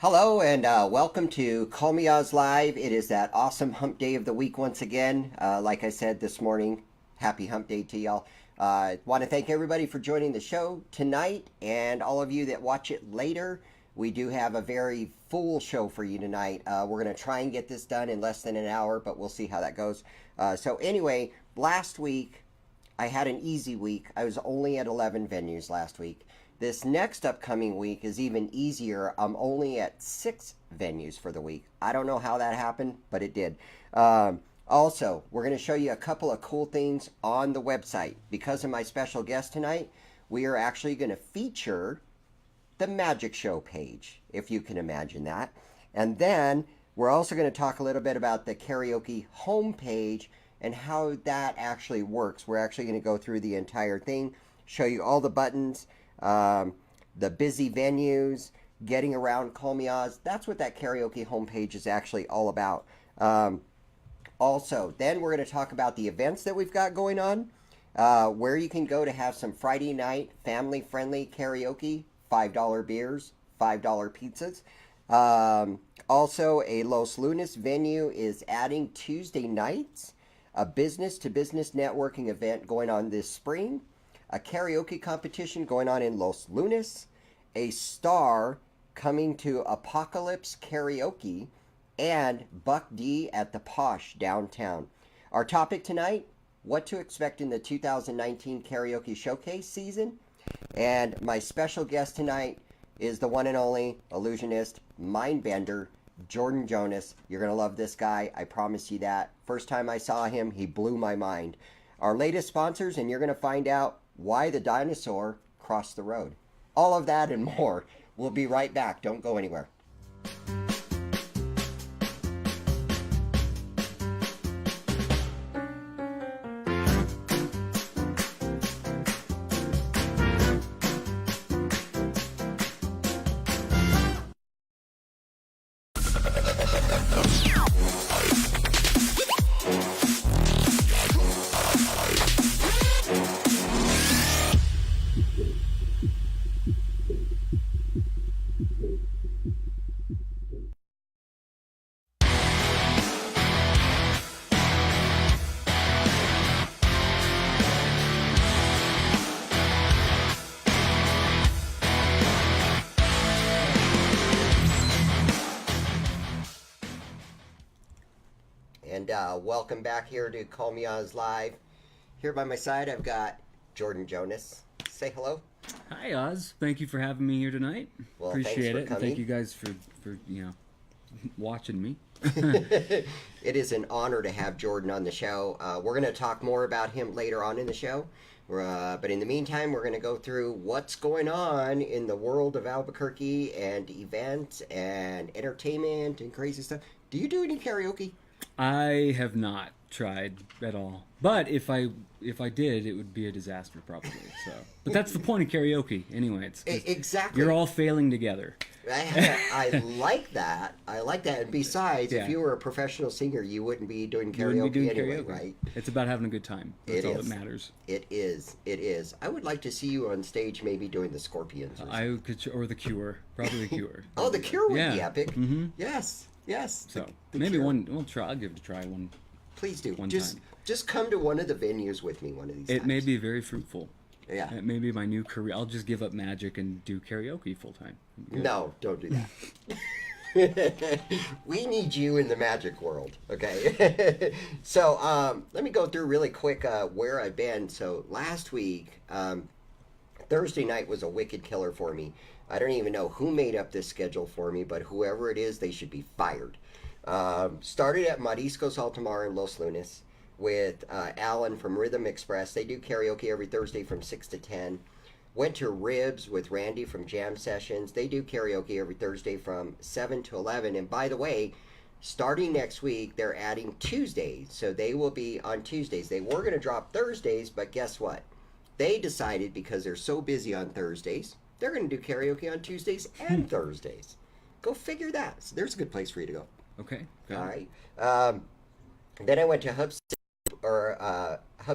Hello and welcome to Call Me Oz Live. It is that awesome hump day of the week once again. Like I said this morning, happy hump day to y'all. Want to thank everybody for joining the show tonight and all of you that watch it later. We do have a very full show for you tonight. We're going to try and get this done in less than an hour, but we'll see how that goes. So anyway, last week I had an easy week. I was only at 11 venues last week. This next upcoming week is even easier. I'm only at 6 venues for the week. I don't know how that happened, but it did. Also, we're going to show you a couple of cool things on the website. Because of my special guest tonight, we are actually going to feature the Magic Show page, if you can imagine that. And then we're also going to talk a little bit about the karaoke homepage and how that actually works. We're actually going to go through the entire thing, show you all the buttons, the busy venues, getting around Call Me Oz. That's what that karaoke homepage is actually all about. Also, then we're going to talk about the events that we've got going on, where you can go to have some Friday night family-friendly karaoke, $5 beers, $5 pizzas. Also, a Los Lunas venue is adding Tuesday nights, a business-to-business networking event going on this spring, a karaoke competition going on in Los Lunas, a star coming to Apocalypse Karaoke, and Buck D at the Posh downtown. Our topic tonight, what to expect in the 2019 Karaoke Showcase season. And my special guest tonight is the one and only Illusionist, Mindbender, Jordan Jonas. You're going to love this guy. I promise you that. First time I saw him, he blew my mind. Our latest sponsors, and you're going to find out why the dinosaur crossed the road. All of that and more. We'll be right back. Don't go anywhere. And welcome back here to Call Me Oz Live. Here by my side, I've got Jordan Jonas. Say hello. Hi, Oz. Thank you for having me here tonight. Well, Appreciate it. coming. And thank you guys for watching me. It is an honor to have Jordan on the show. We're going to talk more about him later on in the show. But in the meantime, we're going to go through what's going on in the world of Albuquerque and events and entertainment and crazy stuff. Do you do any karaoke? I have not tried at all, but if I did, it would be a disaster probably. So, but that's the point of karaoke anyway. It's exactly. You're all failing together. I like that. I like that. And besides, Yeah. if you were a professional singer, you wouldn't be doing You wouldn't karaoke be doing anyway, karaoke. right? It's about having a good time. That's It all is. that matters. It is. It is. I would like to see you on stage, maybe doing the Scorpions. Or something. I could, or the Cure, probably the Cure. Oh, the Cure would be Yeah. epic. Mm-hmm. Yes. Yes. So The maybe Cure. one. We'll try. I'll give it a try. One. Please do. one Just time. just come to one of the venues with me one of these It times. may be very fruitful. Yeah. It may be my new career. I'll just give up magic and do karaoke full time. No, don't do that. We need you in the magic world, okay? So let me go through really quick where I've been. So last week, Thursday night was a wicked killer for me. I don't even know who made up this schedule for me, but whoever it is, they should be fired. Started at Mariscos Altamar in Los Lunas with Alan from Rhythm Express. They do karaoke every Thursday from 6 to 10. Went to Ribs with Randy from Jam Sessions. They do karaoke every Thursday from 7 to 11. And by the way, starting next week, they're adding Tuesdays. So they will be on Tuesdays. They were going to drop Thursdays, but guess what? They decided because they're so busy on Thursdays, they're going to do karaoke on Tuesdays and Thursdays. Go figure that. So there's a good place for you to go. Okay. All right. Then I went to Hub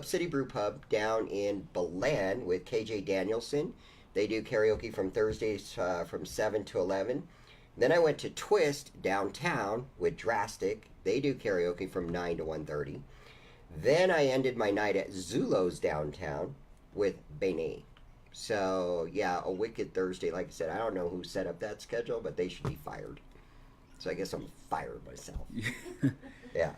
City Brew Pub down in Belen with KJ Danielson. They do karaoke from Thursdays from 7 to 11. Then I went to Twist downtown with Drastic. They do karaoke from 9 to 1:30. Then I ended my night at Zulo's downtown with Benet. So, yeah, a wicked Thursday. Like I said, I don't know who set up that schedule, but they should be fired. So I guess I'm fired myself. Yeah.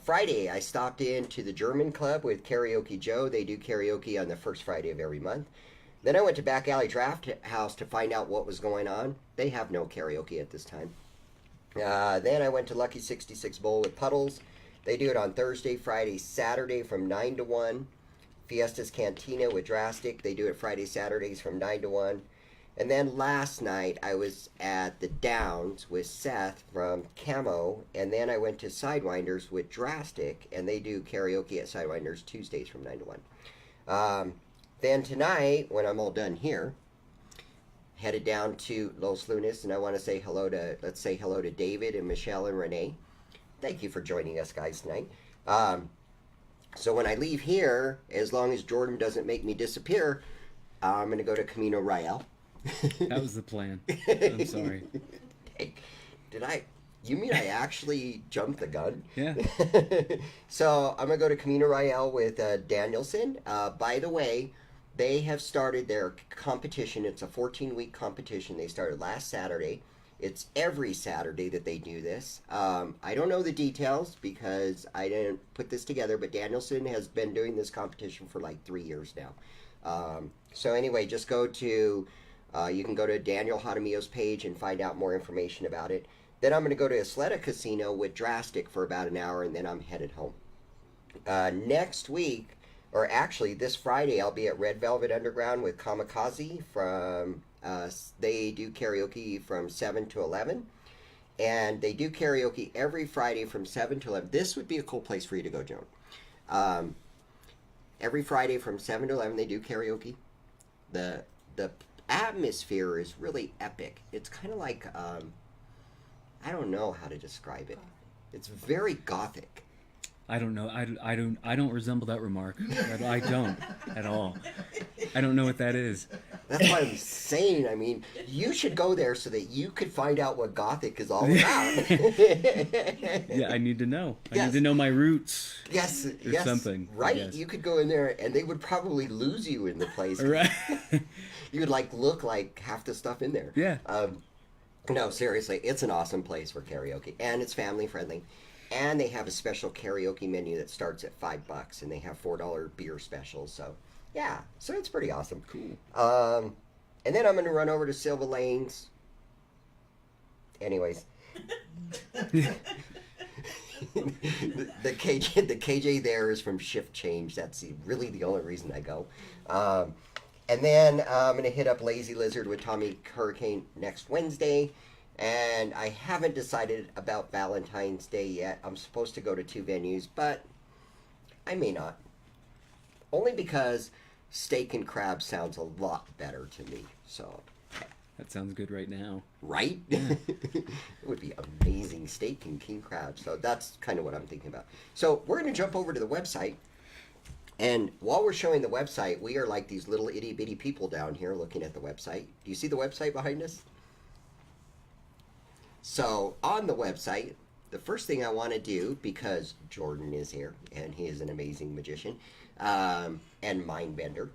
Friday, I stopped in to the German Club with Karaoke Joe. They do karaoke on the first Friday of every month. Then I went to Back Alley Draft House to find out what was going on. They have no karaoke at this time. Then I went to Lucky 66 Bowl with Puddles. They do it on Thursday, Friday, Saturday from 9 to 1. Fiesta's Cantina with Drastic. They do it Friday, Saturdays from 9 to 1. And then last night I was at the Downs with Seth from Camo. And then I went to Sidewinders with Drastic. And they do karaoke at Sidewinders Tuesdays from 9 to 1. Then tonight, when I'm all done here, headed down to Los Lunas. And I want to say hello to, let's say hello to David and Michelle and Renee. Thank you for joining us guys tonight. So when I leave here, as long as Jordan doesn't make me disappear, I'm going to go to Camino Real. That was the plan. I'm sorry. Hey, you mean I actually jumped the gun? Yeah. So I'm going to go to Camino Real with Danielson. By the way, they have started their competition. It's a 14-week competition. They started last Saturday. It's every Saturday that they do this. I don't know the details because I didn't put this together, but Danielson has been doing this competition for like 3 years now. So anyway, just go to, you can go to Daniel Jaramillo's page and find out more information about it. Then I'm going to go to Isleta Casino with Drastic for about an hour, and then I'm headed home. Next week, or actually this Friday, I'll be at Red Velvet Underground with Kamikaze from... they do karaoke from 7 to 11. And they do karaoke every Friday from 7 to 11. This would be a cool place for you to go, Joan. Every Friday from 7 to 11, they do karaoke. The atmosphere is really epic. It's kind of like, I don't know how to describe it. It's very gothic. I don't know. I don't resemble that remark. I don't at all. I don't know what that is. That's what I'm saying. I mean, you should go there so that you could find out what Gothic is all about. Yeah, I need to know. I Yes. need to know my roots. Yes, Or yes, something, I right? guess. You could go in there, and they would probably lose you in the place. Right. You would look like half the stuff in there. Yeah. No, seriously, it's an awesome place for karaoke, and it's family friendly. And they have a special karaoke menu that starts at $5, and they have $4 beer specials. So, yeah, so it's pretty awesome. Cool. And then I'm going to run over to Silver Lanes. Anyways, the KJ there is from Shift Change. That's really the only reason I go. And then I'm going to hit up Lazy Lizard with Tommy Hurricane next Wednesday. And I haven't decided about Valentine's Day yet. I'm supposed to go to 2 venues, but I may not. Only because steak and crab sounds a lot better to me. So, That sounds good right now. right? It would be amazing steak and king crab. So that's kind of what I'm thinking about. So we're going to jump over to the website. And while we're showing the website, we are like these little itty bitty people down here looking at the website. Do you see the website behind us? So on the website, the first thing I want to do, because Jordan is here and he is an amazing magician and mind bender,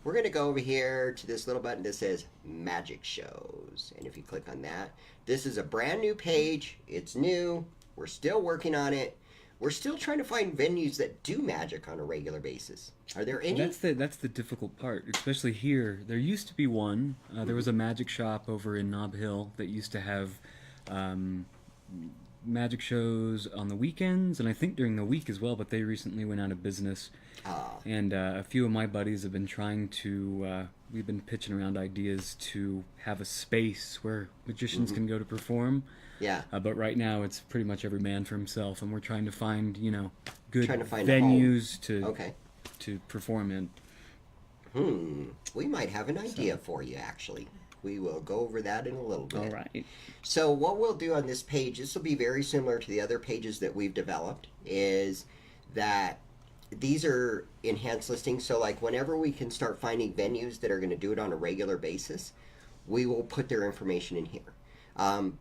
we're going to go over here to this little button that says Magic Shows. And if you click on that, this is a brand new page. It's new. We're still working on it. We're still trying to find venues that do magic on a regular basis. Are there any? That's the difficult part, especially here. There used to be one. There was a magic shop over in Nob Hill that used to have magic shows on the weekends, and I think during the week as well, but they recently went out of business. And a few of my buddies have been trying to, we've been pitching around ideas to have a space where magicians can go to perform. Yeah. But right now it's pretty much every man for himself, and we're trying to find, good Trying to find a venues Okay. to perform in. We might have an idea for you, actually. We will go over that in a little bit. All right. So what we'll do on this page, this will be very similar to the other pages that we've developed, is that these are enhanced listings. So like whenever we can start finding venues that are going to do it on a regular basis, we will put their information in here.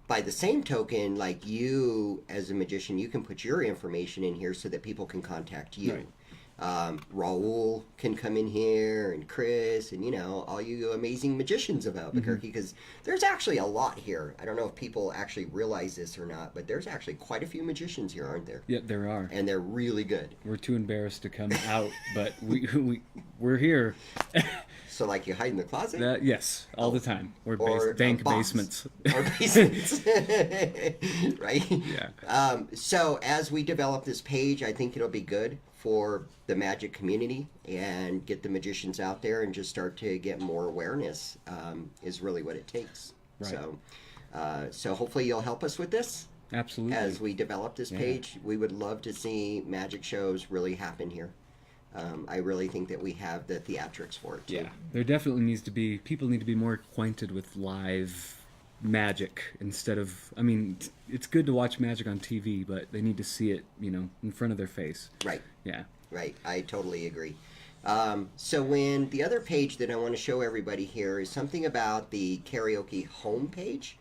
By the same token, like you as a magician, you can put your information in here so that people can contact you. Right. Raul can come in here, and Chris, and all you amazing magicians of Albuquerque, because there's actually a lot here. I don't know if people actually realize this or not, but there's actually quite a few magicians here, aren't there? Yeah, there are. And they're really good. We're too embarrassed to come out, but we're here. So, like, you hide in the closet? Yes, all the time. Or dank basements. Or basements. Right? Yeah. So, as we develop this page, I think it'll be good for the magic community and get the magicians out there and just start to get more awareness, is really what it takes. Right. So hopefully you'll help us with this. Absolutely. As we develop this page, we would love to see magic shows really happen here. I really think that we have the theatrics for it too. Yeah, there definitely needs to be, people need to be more acquainted with live magic instead of, I mean, it's good to watch magic on TV, but they need to see it, in front of their face. Right. Yeah. Right, I totally agree. So when the other page that I want to show everybody here is something about the karaoke homepage.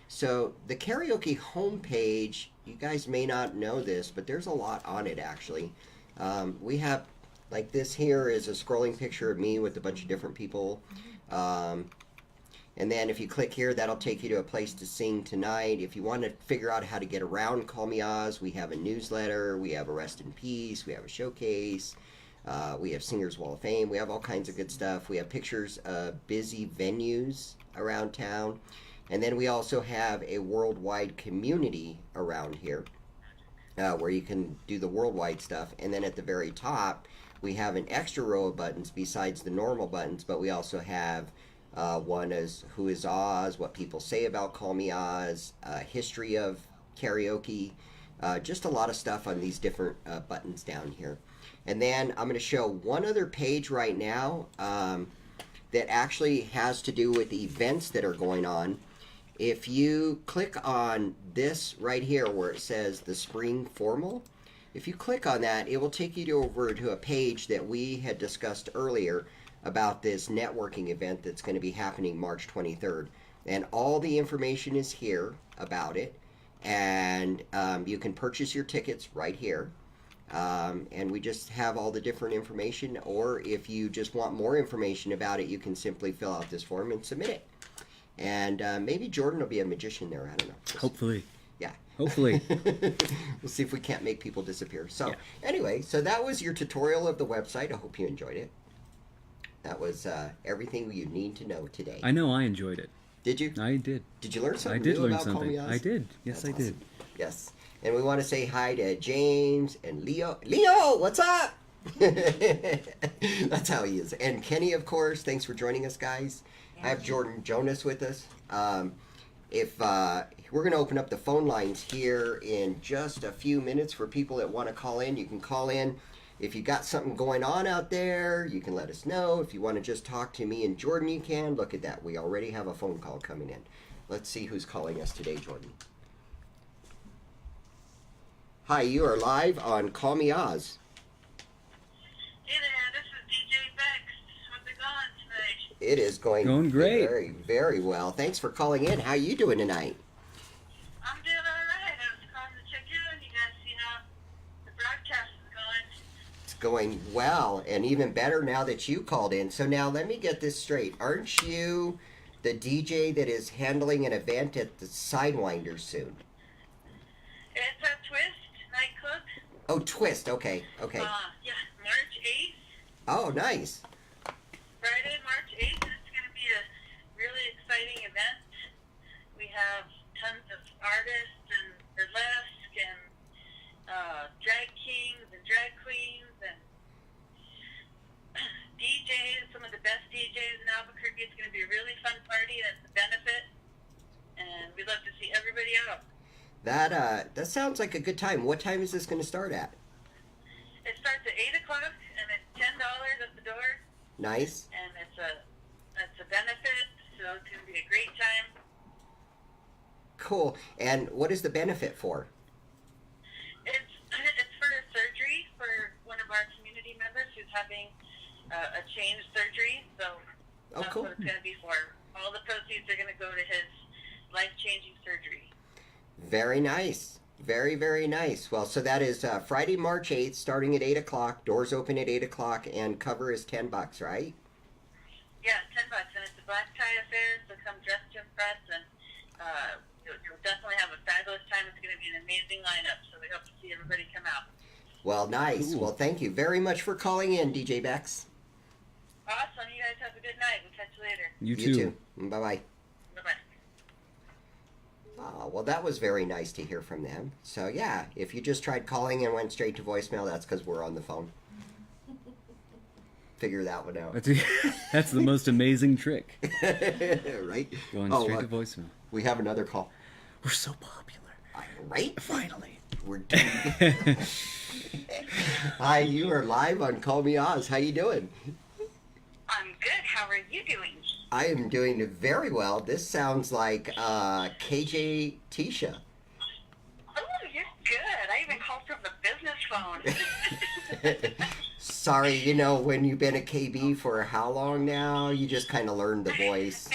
So the karaoke homepage, you guys may not know this, but there's a lot on it actually. We have, like, this here is a scrolling picture of me with a bunch of different people. And then if you click here, that'll take you to a place to sing tonight. If you want to figure out how to get around Call Me Oz, we have a newsletter, we have a Rest in Peace, we have a showcase, we have Singers Wall of Fame, we have all kinds of good stuff. We have pictures of busy venues around town. And then we also have a worldwide community around here where you can do the worldwide stuff. And then at the very top, we have an extra row of buttons besides the normal buttons, but we also have one is Who is Oz, what people say about Call Me Oz, history of karaoke, just a lot of stuff on these different buttons down here. And then I'm going to show one other page right now that actually has to do with the events that are going on. If you click on this right here where it says the Spring Formal, if you click on that, it will take you over to a page that we had discussed earlier about this networking event that's going to be happening March 23rd. And all the information is here about it. And you can purchase your tickets right here. And we just have all the different information. Or if you just want more information about it, you can simply fill out this form and submit it. And maybe Jordan will be a magician there. I don't know. Hopefully. Yeah. Hopefully. We'll see if we can't make people disappear. So anyway, so that was your tutorial of the website. I hope you enjoyed it. That was everything you need to know today. I know I enjoyed it. Did you? I did. Did you learn something I did new learn about Call something. Me Oz? I did. Yes, That's I did. awesome. Yes. And we want to say hi to James and Leo. Leo, what's up? That's how he is. And Kenny, of course. Thanks for joining us, guys. I have Jonas with us. If we're going to open up the phone lines here in just a few minutes for people that want to call in. You can call in. If you got something going on out there, you can let us know. If you want to just talk to me and Jordan, you can. Look at that. We already have a phone call coming in. Let's see who's calling us today, Jordan. Hi, you are live on Call Me Oz. Hey there, this is DJ Bex. How's it going tonight? It is going great. Very, very well. Thanks for calling in. How are you doing tonight? I'm doing alright. I was calling to check in. You guys see how the broadcast is going? It's going well, and even better now that you called in. So now let me get this straight. Aren't you the DJ that is handling an event at the Sidewinder soon? It's a Twist nightclub. Oh, Twist. Okay. Yeah, March 8th. Oh, nice. Friday, March 8th. It's going to be a really exciting event. We have tons of artists and burlesque and drag kings and drag queens and DJs, some of the best DJs in Albuquerque. It's going to be a really fun party. That's a benefit. And we'd love to see everybody out. That sounds like a good time. What time is this going to start at? It starts at 8 o'clock, and it's $10 at the door. Nice. And it's a benefit, so it's going to be a great time. Cool. And what is the benefit for? It's for a surgery for one of our community members who's having a change surgery. So Oh, That's cool. what it's going to be for. All the proceeds are going to go to his life-changing surgery. Very nice. Very, very nice. Well, so that is Friday, March 8th, starting at 8 o'clock. Doors open at 8 o'clock, and cover is $10, right? Yeah, $10, and it's a black tie affair, so come dressed to impress, and you'll definitely have a fabulous time. It's going to be an amazing lineup, so we hope to see everybody come out. Well, nice. Cool. Well, thank you very much for calling in, DJ Bex. Awesome. You guys have a good night. We'll catch you later. You too. Bye-bye. Bye-bye. Well, that was very nice to hear from them. So, yeah, if you just tried calling and went straight to voicemail, that's because we're on the phone. Figure that one out. That's the most amazing trick. Right? Going straight to voicemail. We have another call. We're so popular. Right? Finally. We're doing... Hi, you are live on Call Me Oz. How you doing? I'm good. How are you doing? I am doing very well. This sounds like KJ Tisha. Oh, you're good. I even called from the business phone. Sorry, you know, when you've been a KB for how long now, you just kind of learned the voice.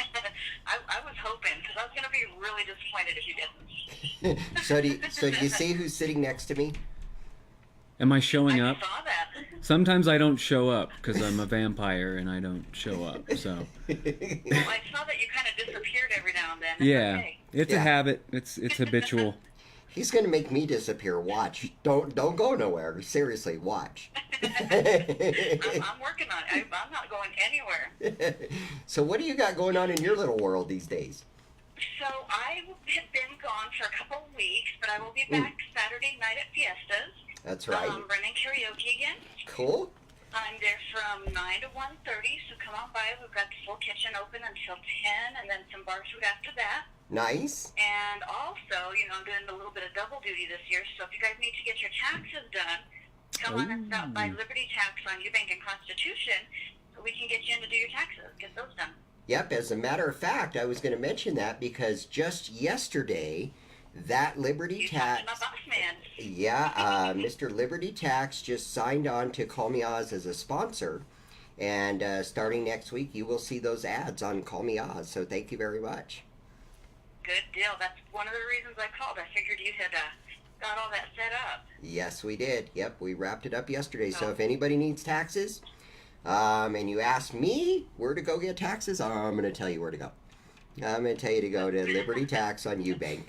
I was hoping, because I was going to be really disappointed if you didn't. So do you see who's sitting next to me? Am I showing I up? saw that. Sometimes I don't show up because I'm a vampire and I don't show up. So Well, I saw that you kind of disappeared every now and then. It's yeah, okay. it's a Yeah. habit. It's habitual. He's gonna make me disappear. Watch. Don't go nowhere. Seriously, watch. I'm working on it. I'm not going anywhere. So what do you got going on in your little world these days? So I have been gone for a couple of weeks, but I will be back Saturday night at Fiestas. That's right. Running karaoke again. Cool. I'm there from 9 to 1:30, so come on by. We've got the full kitchen open until 10, and then some bar food after that. Nice. And also, you know, I'm doing a little bit of double duty this year, so if you guys need to get your taxes done, come on and stop by Liberty Tax on Eubank and Constitution, so we can get you in to do your taxes, get those done. Yep. As a matter of fact, I was going to mention that because just yesterday, that Liberty You talked to Tax. my boss man. Yeah, Mr. Liberty Tax just signed on to Call Me Oz as a sponsor. And starting next week, you will see those ads on Call Me Oz. So thank you very much. Good deal. That's one of the reasons I called. I figured you had got all that set up. Yes, we did. Yep, we wrapped it up yesterday. So Oh. if anybody needs taxes, and you ask me where to go get taxes, I'm going to tell you where to go. I'm going to tell you to go to Liberty Tax on Eubank.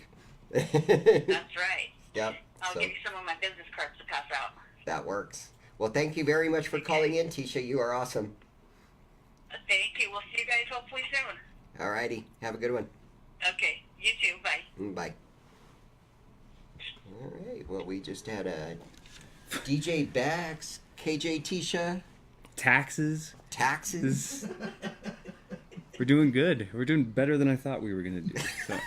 That's right. Yep. I'll So give you some of my business cards to pass out. that works. Well, thank you very much for calling in, Tisha. You are awesome. Thank you. We'll see you guys hopefully soon. Alrighty. Have a good one. Okay. You too. Bye. Bye. All right. Well, we just had a DJ Bax, KJ Tisha, Taxes. taxes. We're doing good. We're doing better than I thought we were gonna do. So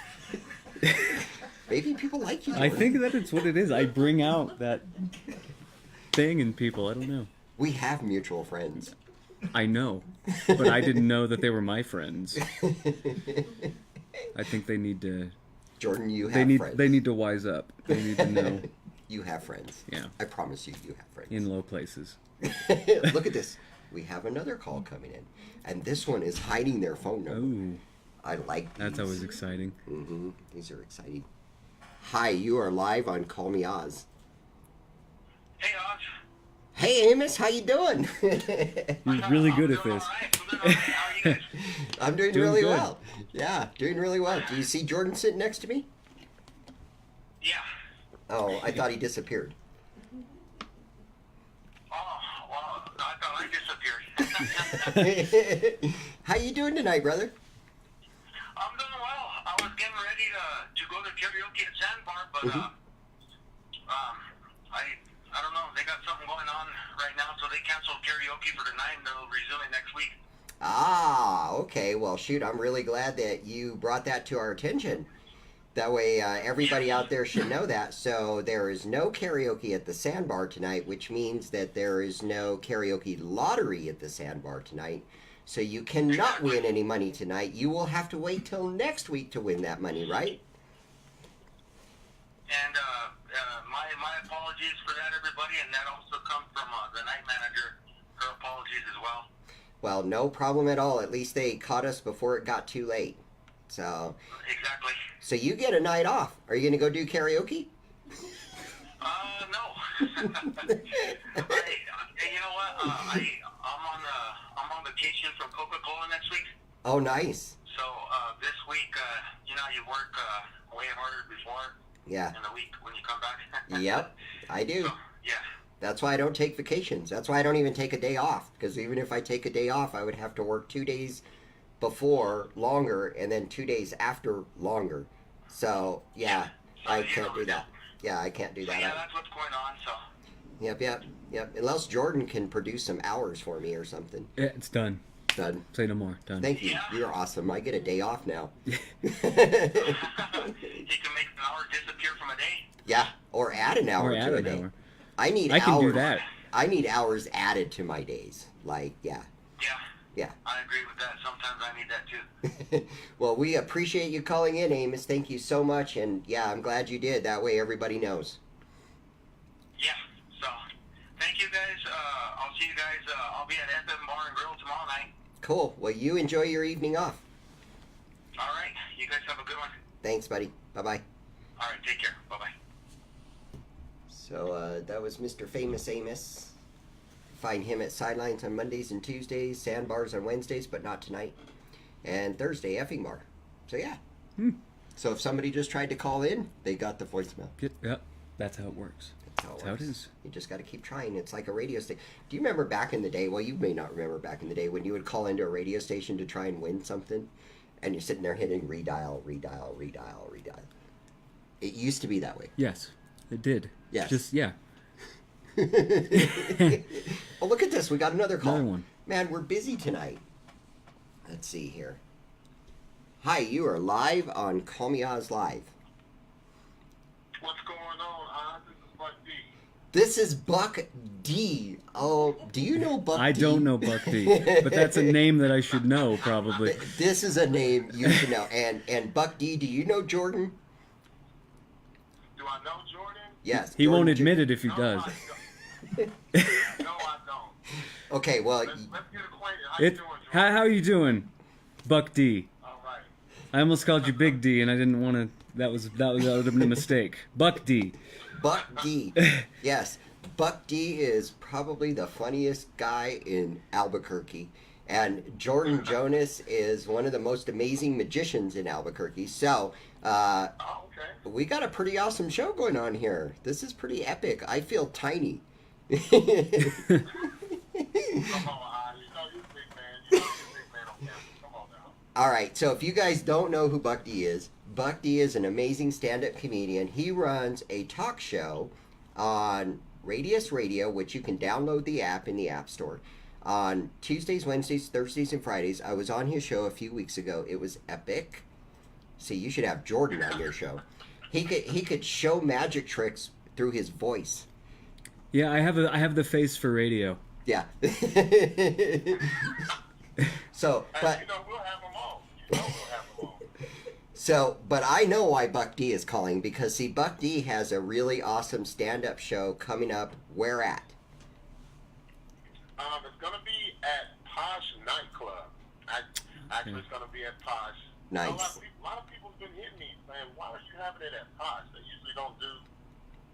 Maybe people like you. I Jordan. think that it's what it is. I bring out that thing in people. I don't know. We have mutual friends. I know, but I didn't know that they were my friends. I think they need to. Jordan, you have friends. They need to wise up. They need to know You have friends. Yeah. I promise you, you have friends. in low places. Look at this. We have another call coming in, and this one is hiding their phone number. Oh, I like these. that's always exciting. Mm-hmm. These are exciting. Hi, you are live on Call Me Oz. Hey, Oz. Hey, Amos, how you doing? You're really good at this. How are you guys? I'm doing Doing really good. well. Yeah, doing really well. Do you see Jordan sitting next to me? Yeah. Oh, I thought he disappeared. Oh, well, I thought I disappeared. How you doing tonight, brother? I'm doing well. I was getting ready to go to karaoke at Sandbar, but I don't know. They got something going on right now, so they canceled karaoke for tonight, and they'll resume it next week. Ah, okay. Well, shoot, I'm really glad that you brought that to our attention. That way, everybody out there should know that. So there is no karaoke at the Sandbar tonight, which means that there is no karaoke lottery at the Sandbar tonight. So you cannot win any money tonight. You will have to wait till next week to win that money, right? And my apologies for that, everybody, and that also comes from the night manager. Her apologies as well. Well, no problem at all. At least they caught us before it got too late. So. Exactly. So you get a night off. Are you going to go do karaoke? No. You know what? I'm on vacation from Coca-Cola next week. Oh, nice. So this week, you work way harder before. Yeah. In the week when you come back. Yep, I do. So, yeah. That's why I don't take vacations. That's why I don't even take a day off. Because even if I take a day off, I would have to work 2 days before longer and then 2 days after longer. So, yeah, I can't do that. Yeah, I can't do that. Yeah, that's what's going on, so. Yep. Unless Jordan can produce some hours for me or something. Yeah, it's done. Done. Say no more. Done. Thank you. Yeah. You're awesome. I get a day off now. You can make an hour disappear from a day. Yeah, or add an hour Or add to a an day. hour. I need I can hours. do that. I need hours added to my days. Yeah. Yeah. I agree with that. Sometimes I need that too. Well, we appreciate you calling in, Amos. Thank you so much. And yeah, I'm glad you did. That way everybody knows. Yeah. So, thank you guys. I'll see you guys. I'll be at FM Bar and Grill tomorrow night. Cool. Well, you enjoy your evening off. All right. You guys have a good one. Thanks, buddy. Bye-bye. All right. Take care. Bye-bye. So that was Mr. Famous Amos. Find him at Sidelines on Mondays and Tuesdays, Sandbars on Wednesdays, but not tonight. And Thursday, Effing Bar. So yeah. So if somebody just tried to call in, they got the voicemail. Yep. That's how it works. That's how it is. You just got to keep trying. It's like a radio station. Do you remember back in the day? Well, you may not remember back in the day when you would call into a radio station to try and win something, and you're sitting there hitting redial. It used to be that way. Yes, it did. Yes. Just, yeah. Oh, look at this. We got another call. Another one. Man, we're busy tonight. Let's see here. Hi, you are live on Call Me Oz Live. What's going on? This is Buck D. Oh, do you know Buck D? I don't know Buck D, but that's a name that I should know, probably. This is a name you should know. And Buck D, do you know Jordan? Do I know Jordan? Yes. He Jordan won't admit it if he does. No, I don't. Okay, well, Let's get acquainted. How you doing, Jordan? How are you doing, Buck D? All right. I almost called you Big D, and I didn't want to. That would have been a mistake. Buck D. Buck D. Yes. Buck D is probably the funniest guy in Albuquerque. And Jordan Jonas is one of the most amazing magicians in Albuquerque. So, Okay. we got a pretty awesome show going on here. This is pretty epic. I feel tiny. Come on, you know you're a big man. You're a big man on camera. Come on now. All right, so if you guys don't know who Buck D is an amazing stand-up comedian. He runs a talk show on Radius Radio, which you can download the app in the App Store, on Tuesdays, Wednesdays, Thursdays, and Fridays. I was on his show a few weeks ago. It was epic. See, you should have Jordan on your show. He could show magic tricks through his voice. Yeah, I have the face for radio. Yeah. So, but You know, we'll have them all. You know we'll have them all. so, but I know why Buck D is calling, because see, Buck D has a really awesome stand-up show coming up. Where at? It's gonna be at Posh Nightclub. Actually, it's gonna be at Posh. Nice. A lot of people's been hitting me saying, "Why are you having it at Posh?" They usually don't do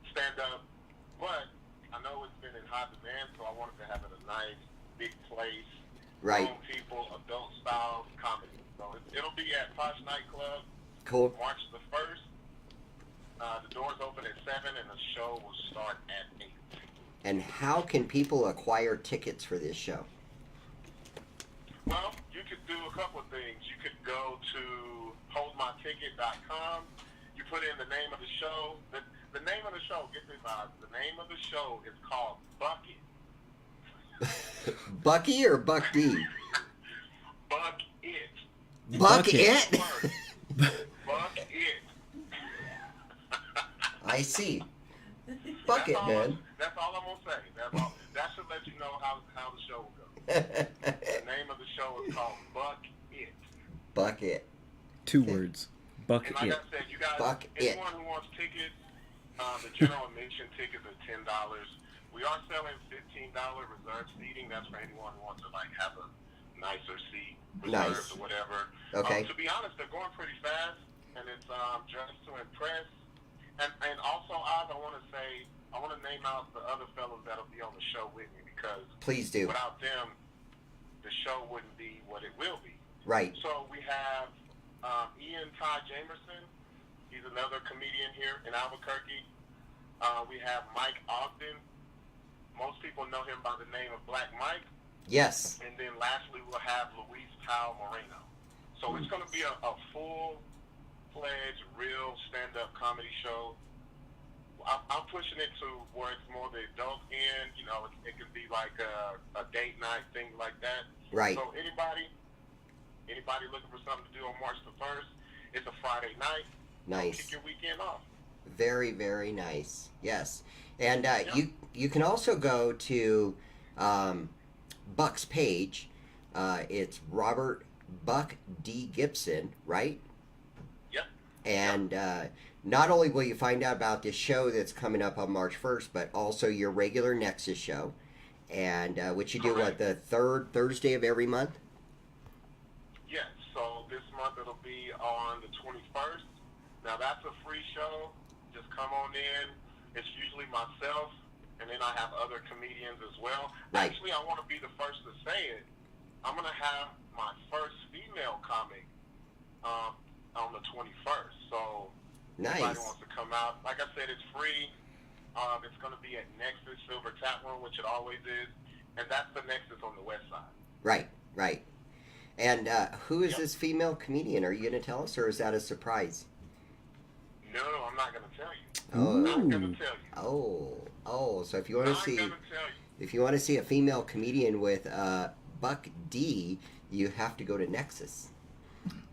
stand-up, but I know it's been in high demand, so I wanted to have it a nice, big place. Right. Grown people, adult style comedy. So it'll be at Posh Nightclub, Cool. March the 1st. The doors open at 7, and the show will start at 8. And how can people acquire tickets for this show? Well, you could do a couple of things. You could go to holdmyticket.com. You put in the name of the show. The name of the show, get this out. The name of the show is called Bucket. Bucky or Buck D? Buck It. Buck Bucket. It? Buck It. I see. Bucket, man. That's all I'm going to say. That's all. That should let you know how the show will go. The name of the show is called Buck It. Bucket. 2 words. Buck And like it. I said, you guys, Buck It. anyone who wants tickets, the general admission tickets are $10. We are selling $15 reserved seating. That's for anyone who wants to have a nicer seat Nice. reserved or whatever. Okay. To be honest, they're going pretty fast, and it's just to impress. And also, Oz, I want to name out the other fellows that'll be on the show with me, because Please do. without them, the show wouldn't be what it will be. Right. So we have Ian Todd Jamerson. He's another comedian here in Albuquerque. We have Mike Ogden. Most people know him by the name of Black Mike. Yes. And then lastly, we'll have Luis Powell Moreno. So it's going to be a full-fledged, real stand-up comedy show. I'm pushing it to where it's more the adult end. You know, it could be like a date night, thing like that. Right. So anybody looking for something to do on March the 1st, it's a Friday night. Nice. Kick your weekend off. Very, very nice. Yes. And you can also go to Buck's page. It's Robert Buck D. Gibson, right? Yep. And not only will you find out about this show that's coming up on March 1st, but also your regular Nexus show. And which you do, Correct. the third Thursday of every month? Yes. So this month it'll be on the 21st. Now that's a free show. Just come on in. It's usually myself, and then I have other comedians as well. Right. Actually, I want to be the first to say it. I'm going to have my first female comic on the 21st. So if Nice. anybody wants to come out, like I said, it's free. It's going to be at Nexus Silver Tap Room, which it always is, and that's the Nexus on the west side. Right, right. And who is Yep. this female comedian? Are you going to tell us, or is that a surprise? No, I'm not going to tell you. Oh. I'm not going to tell you. Oh, so if you want to I'm see, going to tell you. if you want to see a female comedian with Buck D, you have to go to Nexus.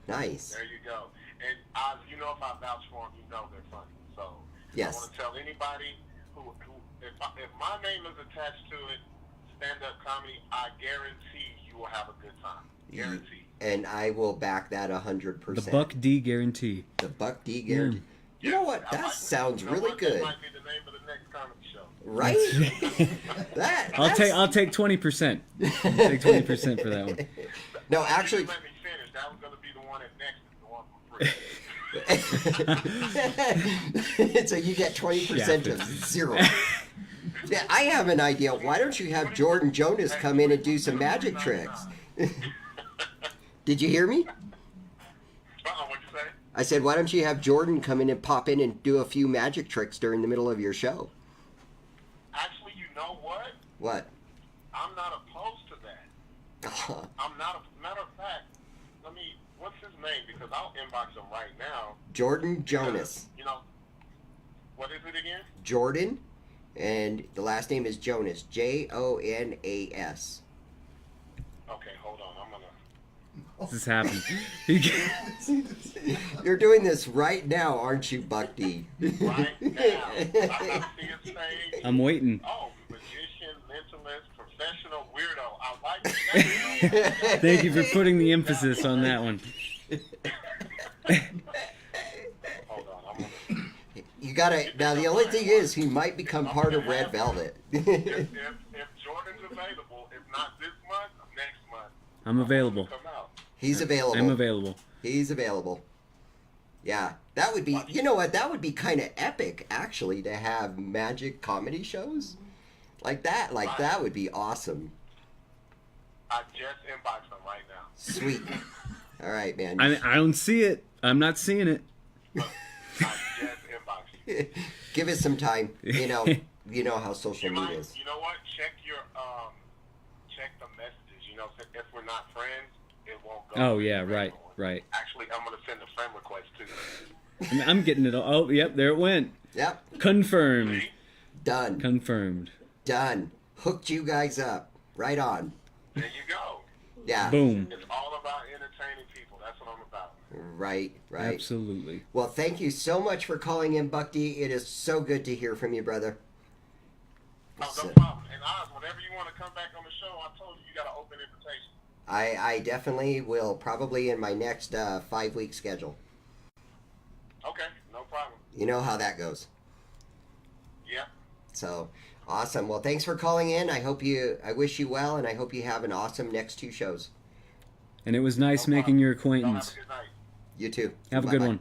Nice. There you go. And Oz, you know, if I vouch for them, you know they're funny. So Yes. I want to tell anybody who if my name is attached to it, stand-up comedy, I guarantee you will have a good time. Guarantee. And I will back that 100%. The Buck D guarantee. The Buck D guarantee. You know what? That sounds really That good. might be the name of the next comedy show. Right? I'll take 20%. Take 20% for that one. No, You actually. didn't let me finish. That was going to be the one at Nexus, the one for free. So you get 20% of zero. Yeah, I have an idea. Why don't you have Jordan Jonas come in and do some magic tricks? Did you hear me? What'd you say? I said, why don't you have Jordan come in and pop in and do a few magic tricks during the middle of your show? Actually, you know what? What? I'm not opposed to that. I'm not. Matter of fact, what's his name? Because I'll inbox him right now. Jordan Jonas. You know, what is it again? Jordan, and the last name is Jonas. Jonas. Okay, hold on. I'm gonna. This is happening. You're doing this right now, aren't you, Buck D? Right now. I see his face. I'm waiting. Oh, magician, mentalist, professional weirdo. I like that. Thank you for putting the emphasis on that one. Hold on. I'm gonna. You gotta. Now, the only thing is, he might become part of Red Velvet. If Jordan's available, if not this month, next month. I'm available. Come out. He's available. I'm available. He's available. Yeah, that would be. You know what? That would be kind of epic, actually, to have magic comedy shows like that. Like that would be awesome. I just inboxed him right now. Sweet. All right, man. I don't see it. I'm not seeing it. I just inboxed you. Give it some time. You know how social media is. You know what? Check the messages. You know, if we're not friends, it won't go. Oh to the yeah, friend right, one. right. Actually, I'm gonna send a friend request too. I'm getting it all. Oh, yep, there it went. Yep. Confirmed. See? Done. Confirmed. Done. Hooked you guys up. Right on. There you go. Yeah. Boom. It's all about entertaining people. That's what I'm about. Right. Right. Absolutely. Well, thank you so much for calling in, Buck D. It is so good to hear from you, brother. No So- problem. And Oz, whenever you want to come back on the show, I told you got an open invitation. I definitely will, probably in my next 5-week schedule. Okay, no problem. You know how that goes. Yeah. So, awesome. Well, thanks for calling in. I wish you well, and I hope you have an awesome next 2 shows. And it was nice No making problem. your Y'all acquaintance. have a good night. You too. Have a good Bye-bye. one.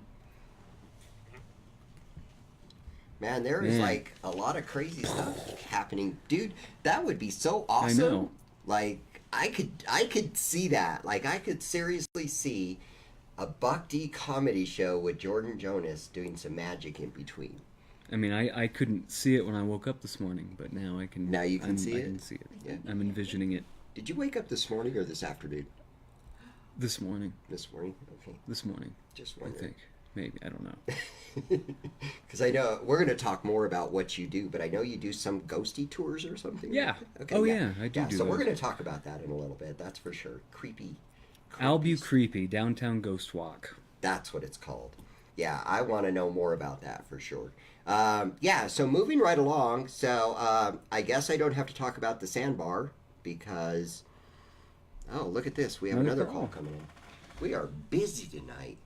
Man, there is Man. like a lot of crazy stuff happening, dude. That would be so awesome. know. Like I could see that. Like I could seriously see a Buck D comedy show with Jordan Jonas doing some magic in between. I mean, I couldn't see it when I woke up this morning, but now I can. Now you can see I it? can see it. Yeah. I'm envisioning it Did you wake up this morning or this afternoon? this morning. This morning. Okay, This morning, just I wondering. think. Maybe, I don't know. Because I know we're going to talk more about what you do, but I know you do some ghosty tours or something. Yeah. Okay, Oh, yeah, I do So we're those. going to talk about that in a little bit. That's for sure. Creepy. Albu Creepy, Downtown Ghost Walk. That's what it's called. Yeah, I want to know more about that for sure. Yeah, so moving right along. So I guess I don't have to talk about the sandbar because, oh, look at this. We have Another another call call. coming in. We are busy tonight.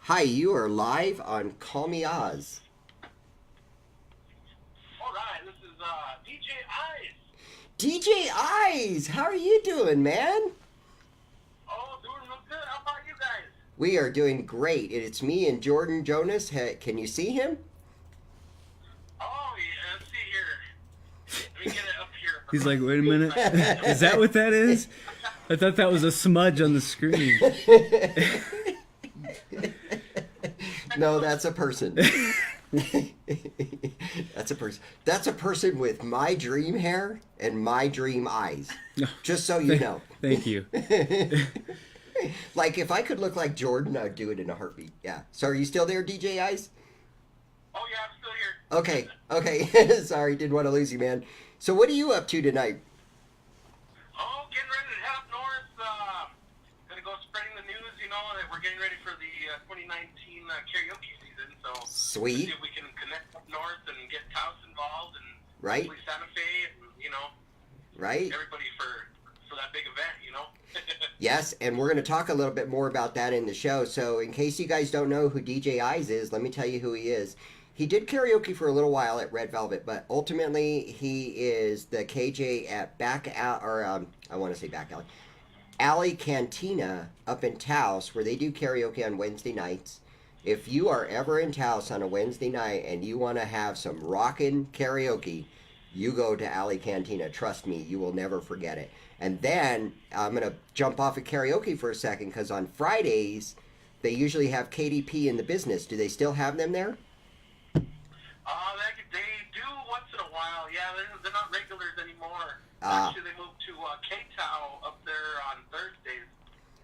Hi, you are live on Call Me Oz. All right, this is DJ Eyes. DJ Eyes, how are you doing, man? Oh, doing real good. How about you guys? We are doing great. It's me and Jordan Jonas. Can you see him? Oh, yeah, let's see here. Let me get it up here. He's like, wait a minute. Is that what that is? I thought that was a smudge on the screen. No, that's a person. That's a person. That's a person with my dream hair and my dream eyes. Just so you know. Thank you. Like if I could look like Jordan, I'd do it in a heartbeat. Yeah. So are you still there, DJ Eyes? Oh, yeah, I'm still here. Okay. Sorry, didn't want to lose you, man. So what are you up to tonight? Oh, getting ready to head up north. Gonna go spreading the news, you know, that we're getting ready for the 2019 karaoke season. So Sweet. see if we can connect up north and get Taos involved and Right. hopefully Santa Fe and, you know, Right? everybody for that big event, you know. Yes, and we're going to talk a little bit more about that in the show. So, in case you guys don't know who DJ Eyes is, let me tell you who he is. He did karaoke for a little while at Red Velvet, but ultimately he is the KJ at Alley Cantina up in Taos, where they do karaoke on Wednesday nights. If you are ever in Taos on a Wednesday night and you want to have some rockin' karaoke, you go to Alley Cantina. Trust me, you will never forget it. And then I'm going to jump off of karaoke for a second because on Fridays, they usually have KDP in the business. Do they still have them there? They do once in a while. Yeah, they're not regulars anymore. Ah. Actually, they moved to K-Tow up there on Thursdays,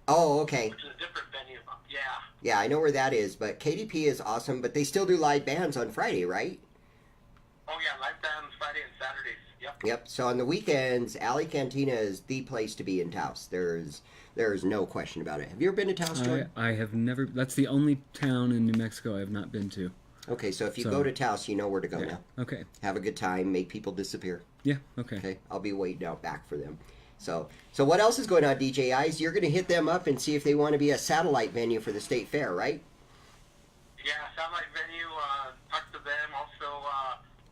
Oh, okay. which is a different venue. Yeah. Yeah, I know where that is. But KDP is awesome. But they still do live bands on Friday, right? Oh, yeah, live bands Friday and Saturdays. Yep. Yep. So on the weekends, Alley Cantina is the place to be in Taos. There's no question about it. Have you ever been to Taos, Jordan? I have never. That's the only town in New Mexico I have not been to. Okay, so if you So- go to Taos, you know where to go Yeah. now. Okay. Have a good time. Make people disappear. Yeah. Okay. Okay, I'll be waiting out back for them. So what else is going on, DJ Eyes? You're going to hit them up and see if they want to be a satellite venue for the state fair, right? Yeah, satellite venue. Talk to them. Also,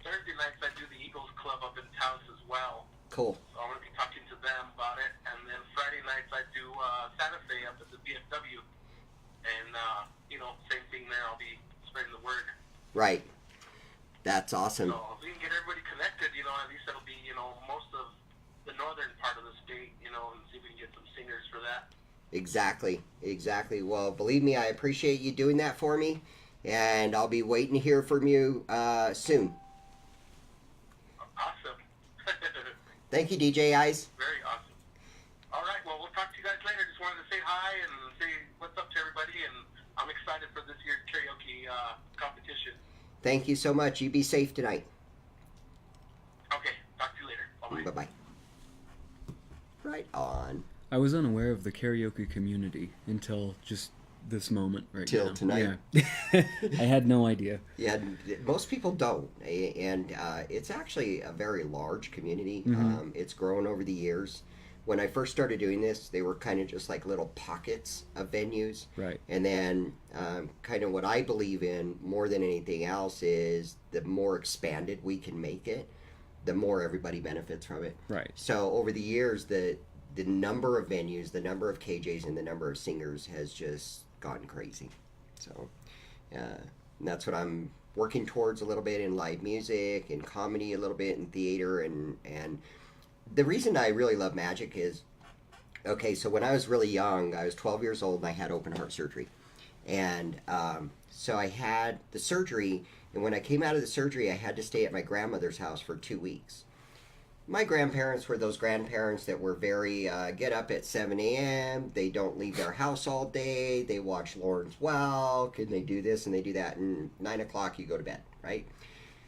Thursday nights I do the Eagles Club up in Taos as well. Cool. So I'm going to be talking to them about it. And then Friday nights I do Santa Fe up at the BFW. And, same thing there. I'll be spreading the word. Right. That's awesome. So if we can get everybody connected, at least it'll be, most of the northern part of the state, and see if we can get some singers for that. Exactly. Well, believe me, I appreciate you doing that for me, and I'll be waiting to hear from you soon. Awesome. Thank you, DJ Eyes. Very awesome. All right, well, we'll talk to you guys later. Just wanted to say hi and say what's up to everybody, and I'm excited for this year's karaoke competition. Thank you so much. You be safe tonight. Okay, talk to you later. Bye-bye. Bye-bye. Right on. I was unaware of the karaoke community until just this moment right Till now. tonight. Yeah. I had no idea. Yeah, most people don't, and it's actually a very large community. Mm-hmm. It's grown over the years. When I first started doing this, they were kind of just like little pockets of venues. Right. And then kind of what I believe in more than anything else is the more expanded we can make it, the more everybody benefits from it. Right. So over the years, the the number of venues, the number of KJs, and the number of singers has just gotten crazy. So, and that's what I'm working towards a little bit in live music and comedy, a little bit in theater, and the reason I really love magic is, okay, so when I was really young, I was 12 years old and I had open heart surgery, and so I had the surgery, and when I came out of the surgery, I had to stay at my grandmother's house for 2 weeks. My grandparents were those grandparents that were very, get up at 7 a.m., they don't leave their house all day, they watch Lawrence Welk, and they do this and they do that, and 9 o'clock you go to bed, right?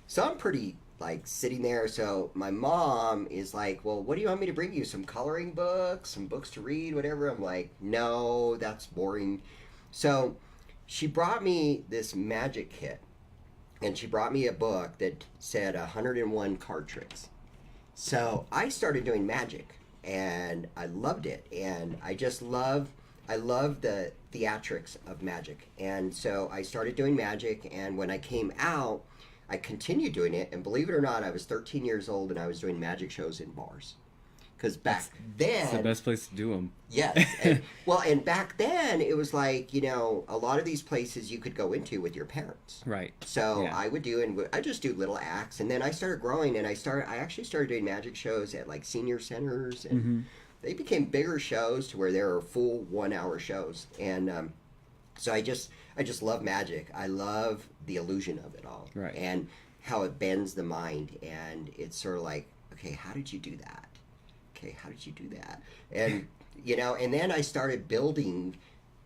So I'm pretty, like, sitting there, so my mom is like, well, what do you want me to bring you? Some coloring books, some books to read, whatever? I'm like, no, that's boring. So she brought me this magic kit, and she brought me a book that said 101 card tricks. So I started doing magic, and I loved it, and I love the theatrics of magic. And so I started doing magic, and when I came out, I continued doing it, and believe it or not, I was 13 years old, and I was doing magic shows in bars. Because back then... It's the best place to do them. Yes. And, well, and back then, it was like, you know, a lot of these places you could go into with your parents. Right. So Yeah. I just do little acts, and then I started growing, and I actually started doing magic shows at, like, senior centers, and they became bigger shows to where there were full 1-hour shows. And so I just love magic. I love the illusion of it all. Right. And how it bends the mind, and it's sort of like, okay, how did you do that? Okay, how did you do that? And, you know, and then I started building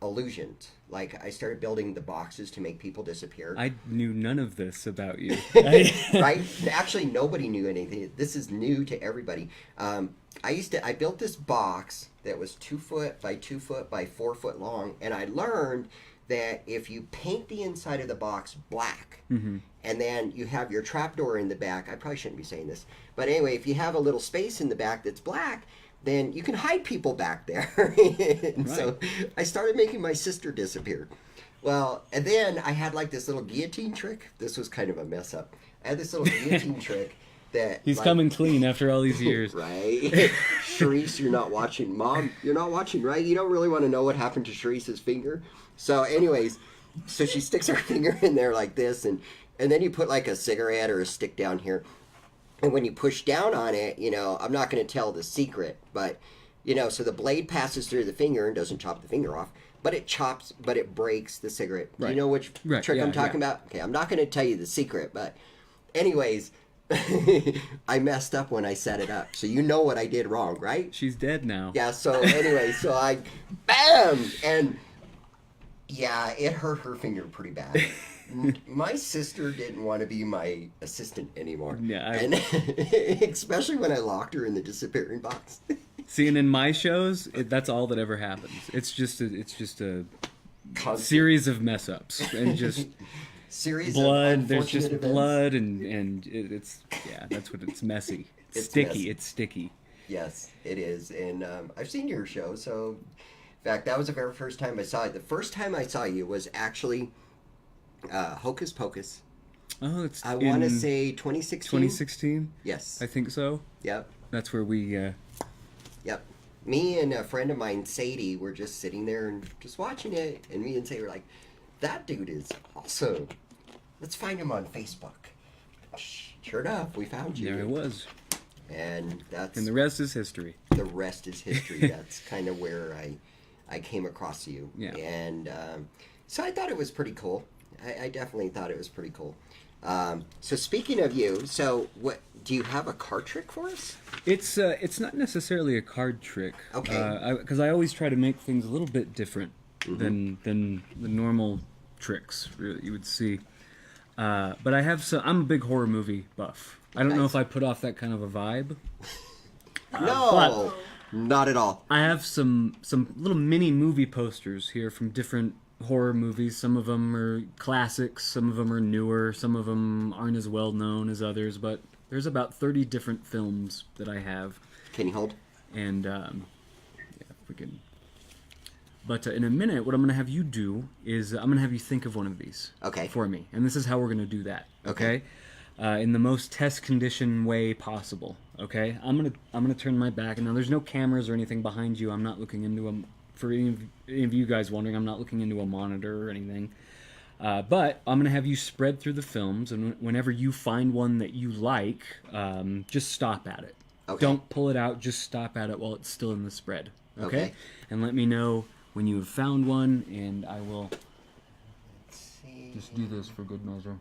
illusions. Like, I started building the boxes to make people disappear. I knew none of this about you. Right? Actually, nobody knew anything. This is new to everybody. I built this box that was 2 foot by 2 foot by 4 foot long, and I learned that if you paint the inside of the box black, and then you have your trapdoor in the back, I probably shouldn't be saying this, but anyway, if you have a little space in the back that's black, then you can hide people back there. And so I started making my sister disappear. Well, and then I had like this little guillotine trick. This was kind of a mess up. I had this little guillotine trick that... He's like, coming clean after all these years. Right? Charisse, you're not watching. Mom, you're not watching, right? You don't really want to know what happened to Charisse's finger. So anyways, so she sticks her finger in there like this, and then you put like a cigarette or a stick down here. And when you push down on it, you know, I'm not going to tell the secret, but, you know, so the blade passes through the finger and doesn't chop the finger off, but it breaks the cigarette. Right. Do you know which trick I'm talking about? Okay, I'm not going to tell you the secret, but anyways, I messed up when I set it up. So you know what I did wrong, right? She's dead now. Yeah, so anyway, so I, bam! And yeah, it hurt her finger pretty bad. My sister didn't want to be my assistant anymore. Yeah, and especially when I locked her in the disappearing box. See, and in my shows, that's all that ever happens. It's just a Constant. series of mess ups and just Series blood. of There's just unfortunate events. blood and it's that's what it's messy. It's Sticky. messy. It's sticky. Yes, it is. And I've seen your show, so in fact, that was the very first time I saw it. The first time I saw you was actually Hocus Pocus. Oh, it's I want to say 2016. 2016. Yes. I think so. Yep. That's where we. Yep. Me and a friend of mine, Sadie, were just sitting there and just watching it. And me and Sadie were like, that dude is awesome. Let's find him on Facebook. Sure enough, we found you. There it was. And that's... And the rest is history. The rest is history. That's kind of where I came across you. Yeah. And so I thought it was pretty cool. I definitely thought it was pretty cool. So speaking of you, so what do you have a card trick for us? It's not necessarily a card trick. Okay. Because I always try to make things a little bit different than the normal tricks you would see. But I have I'm a big horror movie buff. I don't know if I put off that kind of a vibe. No, not at all. I have some little mini movie posters here from different horror movies. Some of them are classics, some of them are newer, some of them aren't as well known as others, but there's about 30 different films that I have. Can you hold? And yeah, we can. But in a minute, what I'm going to have you do is I'm going to have you think of one of these. Okay. For me, and this is how we're going to do that. Okay. in the most test condition way possible. Okay, I'm gonna turn my back, and now there's no cameras or anything behind you. I'm not looking into a. For any of you guys wondering, I'm not looking into a monitor or anything. But I'm gonna have you spread through the films, and whenever you find one that you like, just stop at it. Okay. Don't pull it out. Just stop at it while it's still in the spread. Okay. And let me know when you have found one, and I will. Let's see. Just do this for good measure.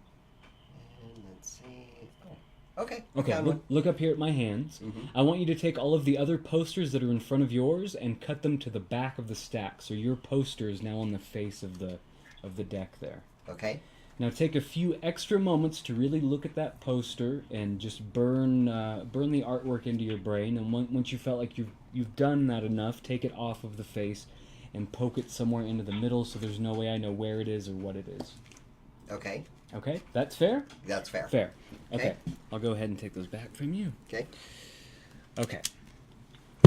And let's see. Okay. Okay, look up here at my hands. Mm-hmm. I want you to take all of the other posters that are in front of yours and cut them to the back of the stack. So your poster is now on the face of the deck there. Okay. Now take a few extra moments to really look at that poster and just burn the artwork into your brain. And once you felt like you've done that enough, take it off of the face and poke it somewhere into the middle so there's no way I know where it is or what it is. Okay. Okay, that's fair? That's fair. Fair. Okay. I'll go ahead and take those back from you. Okay. Okay.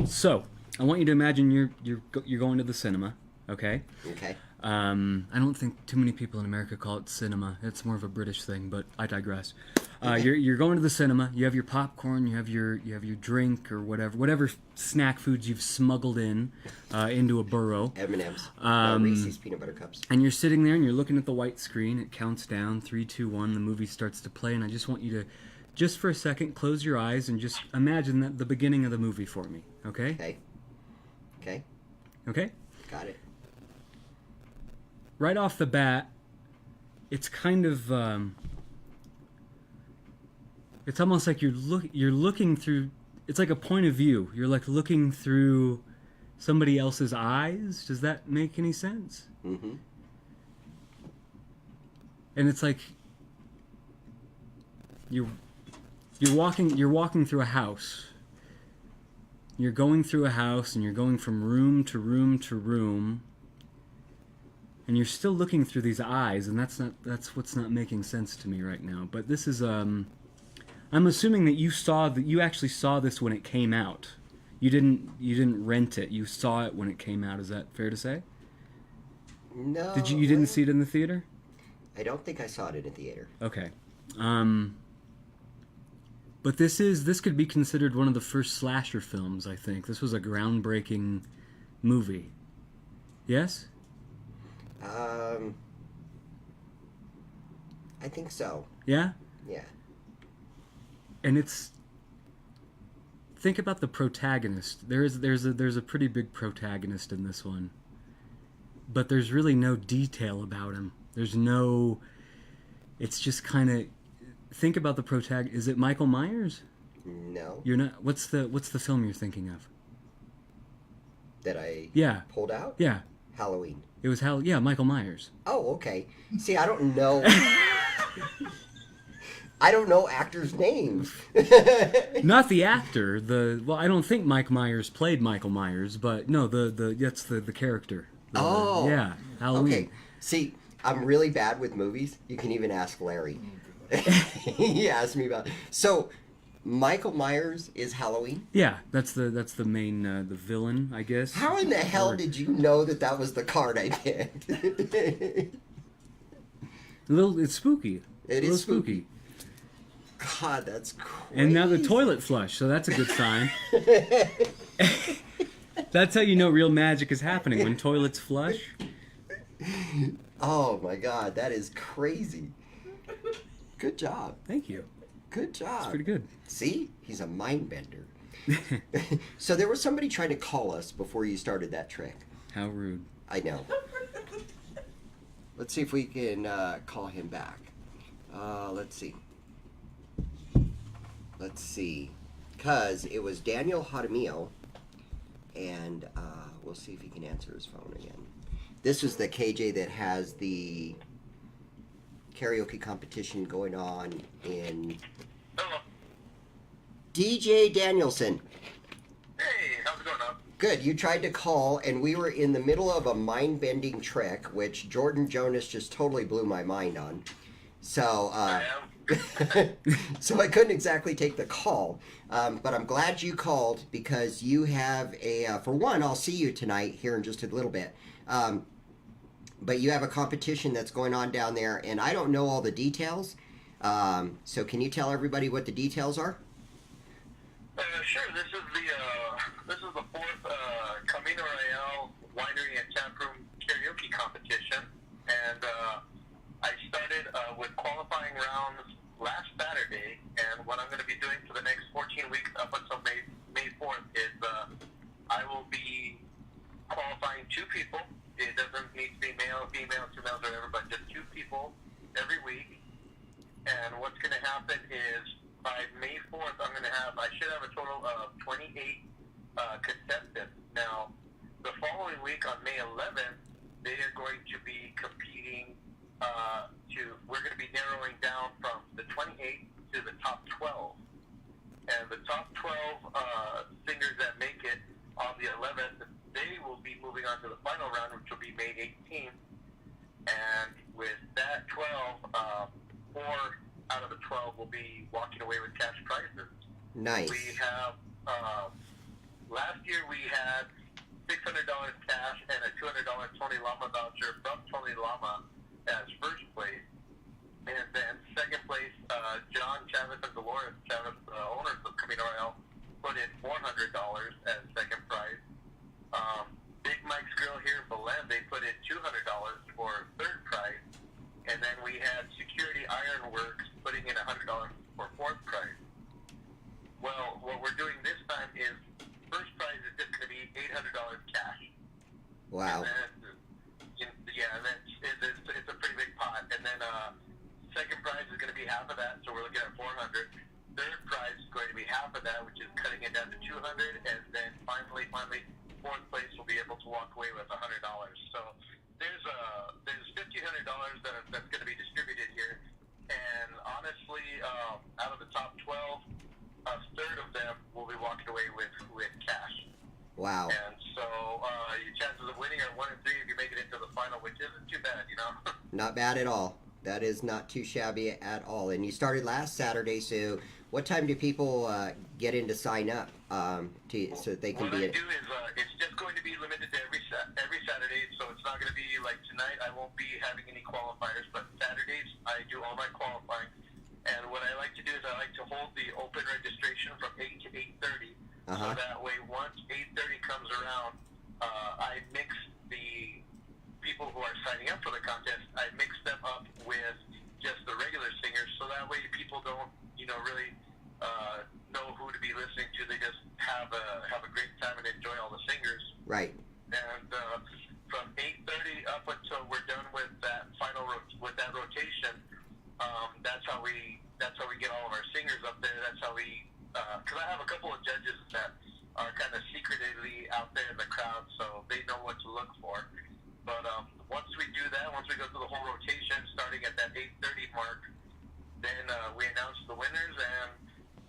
So, I want you to imagine you're going to the cinema, okay? Okay. I don't think too many people in America call it cinema. It's more of a British thing, but I digress. You're going to the cinema. You have your popcorn. You have your drink or whatever snack foods you've smuggled into a burrow. M&M's. Reese's peanut butter cups. And you're sitting there and you're looking at the white screen. It counts down 3, 2, 1. The movie starts to play, and I just want you to, just for a second, close your eyes and just imagine that the beginning of the movie for me. Okay? Okay. Okay. Okay. Got it. Right off the bat, it's kind of it's almost like you're looking through. It's like a point of view. You're like looking through somebody else's eyes. Does that make any sense? Mm-hmm. And it's like you're walking through a house. You're going through a house and you're going from room to room to room. And you're still looking through these eyes, and that's what's not making sense to me right now. But this is I'm assuming that you actually saw this when it came out. You didn't rent it. You saw it when it came out. Is that fair to say? No. You didn't see it in the theater? I don't think I saw it in a theater. Okay. But this could be considered one of the first slasher films, I think. This was a groundbreaking movie. Yes? I think so. Yeah? Yeah. And think about the protagonist. There's a pretty big protagonist in this one. But there's really no detail about him. It's just kind of, think about the protagonist. Is it Michael Myers? No. You're not. What's the film you're thinking of? That I pulled out? Yeah. Halloween. It was Michael Myers. Oh, okay. See, I don't know. I don't know actors' names. Not the actor. I don't think Mike Myers played Michael Myers, but no, that's the character. Yeah, Halloween. Okay. See, I'm really bad with movies. You can even ask Larry. He asked me about. So, Michael Myers is Halloween? Yeah, that's the main the villain, I guess. How in the hell did you know that was the card I picked? It's spooky. It is spooky. God, that's crazy. And now the toilet flush, so that's a good sign. That's how you know real magic is happening, when toilets flush. Oh my God, that is crazy. Good job. Thank you. Good job. That's pretty good. See? He's a mind bender. So there was somebody trying to call us before you started that trick. How rude. I know. Let's see if we can call him back. Let's see. Because it was Daniel Jaramillo, and we'll see if he can answer his phone again. This is the KJ that has the karaoke competition going on in... Hello. DJ Danielson. Hey, how's it going now? Good. You tried to call, and we were in the middle of a mind-bending trick, which Jonas just totally blew my mind on. So, so I couldn't exactly take the call. But I'm glad you called, because you have for one, I'll see you tonight here in just a little bit. But you have a competition that's going on down there, and I don't know all the details. So can you tell everybody what the details are? Sure. This is the fourth Camino Real Winery and Taproom Karaoke competition, and I started with qualifying rounds last Saturday. And what I'm going to be doing for the next 14 weeks up until May 4th is I will be qualifying 2 people. It doesn't need to be male, female, 2 males, or whatever, but just 2 people every week. And what's going to happen is by May 4th, I should have a total of 28 contestants. Now, the following week on May 11th, they are going to be competing we're going to be narrowing down from the 28 to the top 12. And the top 12 singers that make it on the 11th, they will be moving on to the final round, which will be May 18th. And with that 12, 4 out of the 12 will be walking away with cash prizes. Nice. We have, last year we had $600 cash and a $200 Tony Lama voucher from Tony Lama as first place. And then second place, John Chavez and Dolores Chavez, owners of Camino Real, put in $400 as second prize. Big Mike's Grill here in Belen, they put in $200 for third prize. And then we had Security Ironworks putting in $100 for fourth prize. Well, what we're doing this time is first prize is just going to be $800 cash. Wow. And then, it's a pretty big pot. And then second prize is going to be half of that, so we're looking at $400. Third prize is going to be half of that, which is cutting it down to $200. And then finally, fourth place will be able to walk away with $100. So there's $1,500 that's going to be distributed here. And honestly, out of the top 12, a third of them will be walking away with cash. Wow. And so your chances of winning are 1 in 3 if you make it into the final, which isn't too bad, you know. Not bad at all. That is not too shabby at all. And you started last Saturday, so what time do people get in to sign up so that they can What be? I do is it's just going to be limited to every Saturday, so it's not going to be like tonight. I won't be having any qualifiers, but Saturdays I do all my qualifying. And what I like to do is I like to hold the open registration from 8 to 8:30, so that way once 8:30 comes around, I mix the people who are signing up for the contest. I mix them up with just the regular singers, so that way people don't, really know who to be listening to. They just have a great time and enjoy all the singers. Right. And from 8:30 up until we're done with that rotation, that's how we get all of our singers up there. That's how we, because I have a couple of judges that are kind of secretly out there in the crowd, so they know what to look for. But once we do that, once we go through the whole rotation, starting at that 8:30 mark, then we announce the winners, and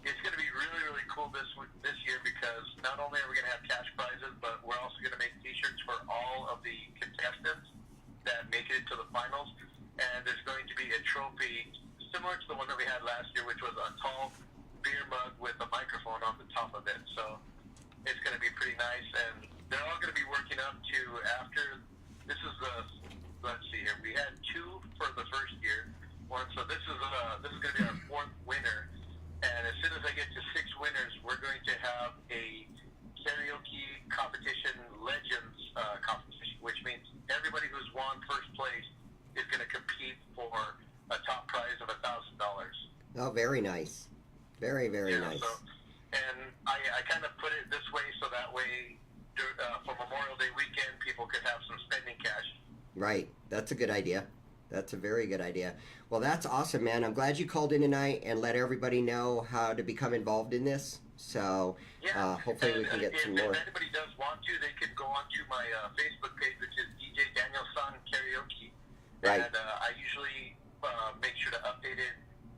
it's going to be really, really cool this year because not only are we going to have cash prizes, but we're also going to make T-shirts for all of the contestants that make it to the finals. And there's going to be a trophy similar to the one that we had last year, which was a tall beer mug with a microphone on the top of it. So it's going to be pretty nice, and they're all going to be working up to after. This is let's see here. We had 2 for the first year. So this is going to be our 4th winner. And as soon as I get to 6 winners, we're going to have a karaoke competition legends competition, which means everybody who's won first place is going to compete for a top prize of $1,000. Oh, very nice. Very, very nice. So, and I kind of put it this way so that way for Memorial Day weekend, people could have some spending cash. Right. That's a good idea. That's a very good idea. Well, that's awesome, man. I'm glad you called in tonight and let everybody know how to become involved in this. So hopefully we can get some more. If anybody does want to, they can go onto my Facebook page, which is DJ Daniel San Karaoke. Right. And I usually make sure to update it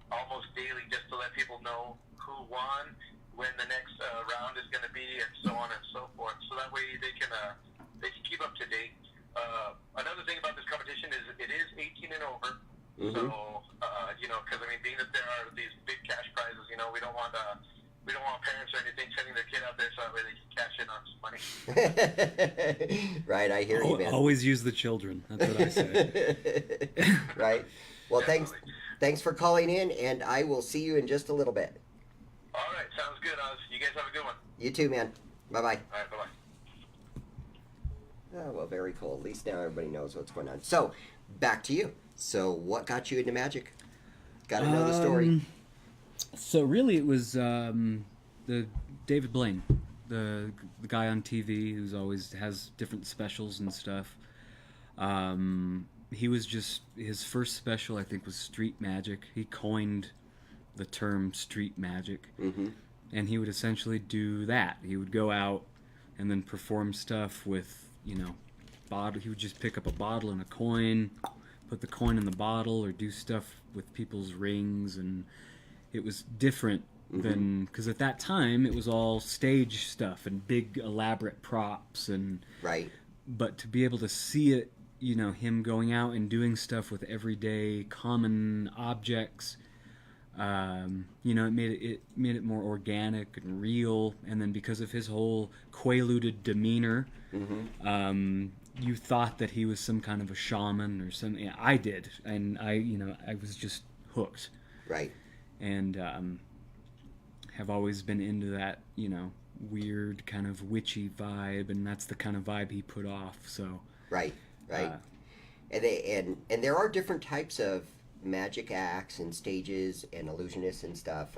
almost daily just to let people know who won, when the next round is going to be, and so on and so forth. So that way they can keep up to date. Another thing about this competition is it is 18 and over. Mm-hmm. So because being that there are these big cash prizes, we don't want parents or anything sending their kid out there so that way they can cash in on some money. Right, I hear you, man. Always use the children. That's what I say. Right. Well, Definitely. thanks. Thanks for calling in, and I will see you in just a little bit. All right, sounds good. You guys have a good one. You too, man. Bye-bye. All right, bye-bye. Oh, well, very cool. At least now everybody knows what's going on. So, back to you. So, what got you into magic? Got to know the story. So really, it was the David Blaine, the guy on TV who's always has different specials and stuff. He was just, his first special I think was Street Magic. He coined the term Street Magic, and he would essentially do that. He would go out and then perform stuff with, bottle. He would just pick up a bottle and a coin, put the coin in the bottle, or do stuff with people's rings, and it was different than, because at that time it was all stage stuff and big elaborate props, and Right. but to be able to see it, him going out and doing stuff with everyday common objects, it made it more organic and real. And then because of his whole quaaluded demeanor, you thought that he was some kind of a shaman or something. I did, and I was just hooked. Right. And have always been into that, weird kind of witchy vibe, and that's the kind of vibe he put off. So Right. And there are different types of magic acts and stages and illusionists and stuff,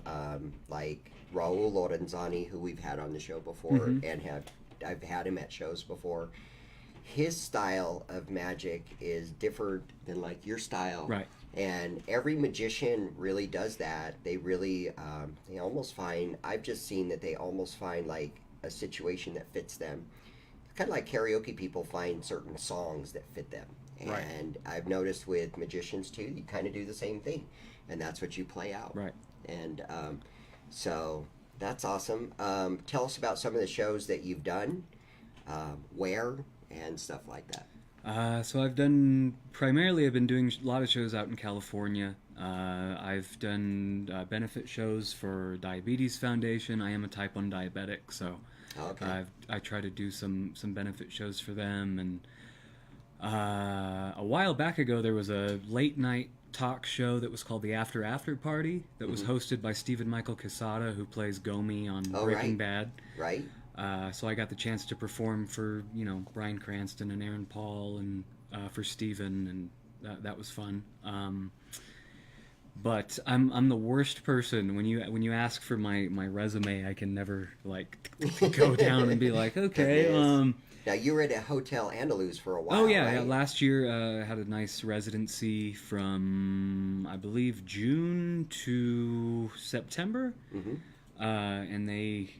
like Raul Lorenzani, who we've had on the show before, and I've had him at shows before. His style of magic is different than like your style, right. And every magician really does that. They really, they almost find, I've just seen that they almost find like a situation that fits them. Kind of like karaoke people find certain songs that fit them. Right. And I've noticed with magicians too, you kind of do the same thing. And that's what you play out. Right. And so that's awesome. Tell us about some of the shows that you've done, where, and stuff like that. So I've been doing a lot of shows out in California. I've done benefit shows for Diabetes Foundation. I am a type 1 diabetic, so Okay. I try to do some benefit shows for them. And a while back ago, there was a late night talk show that was called the After Party that was hosted by Stephen Michael Quesada, who plays Gomi on Breaking Bad. Right. So I got the chance to perform for, Bryan Cranston and Aaron Paul, and for Steven, and that was fun. But I'm the worst person. When you ask for my resume, I can never go down and be like, okay. Now you were at a Hotel Andaluz for a while. Oh yeah, right? yeah. Last year I had a nice residency from I believe June to September, and they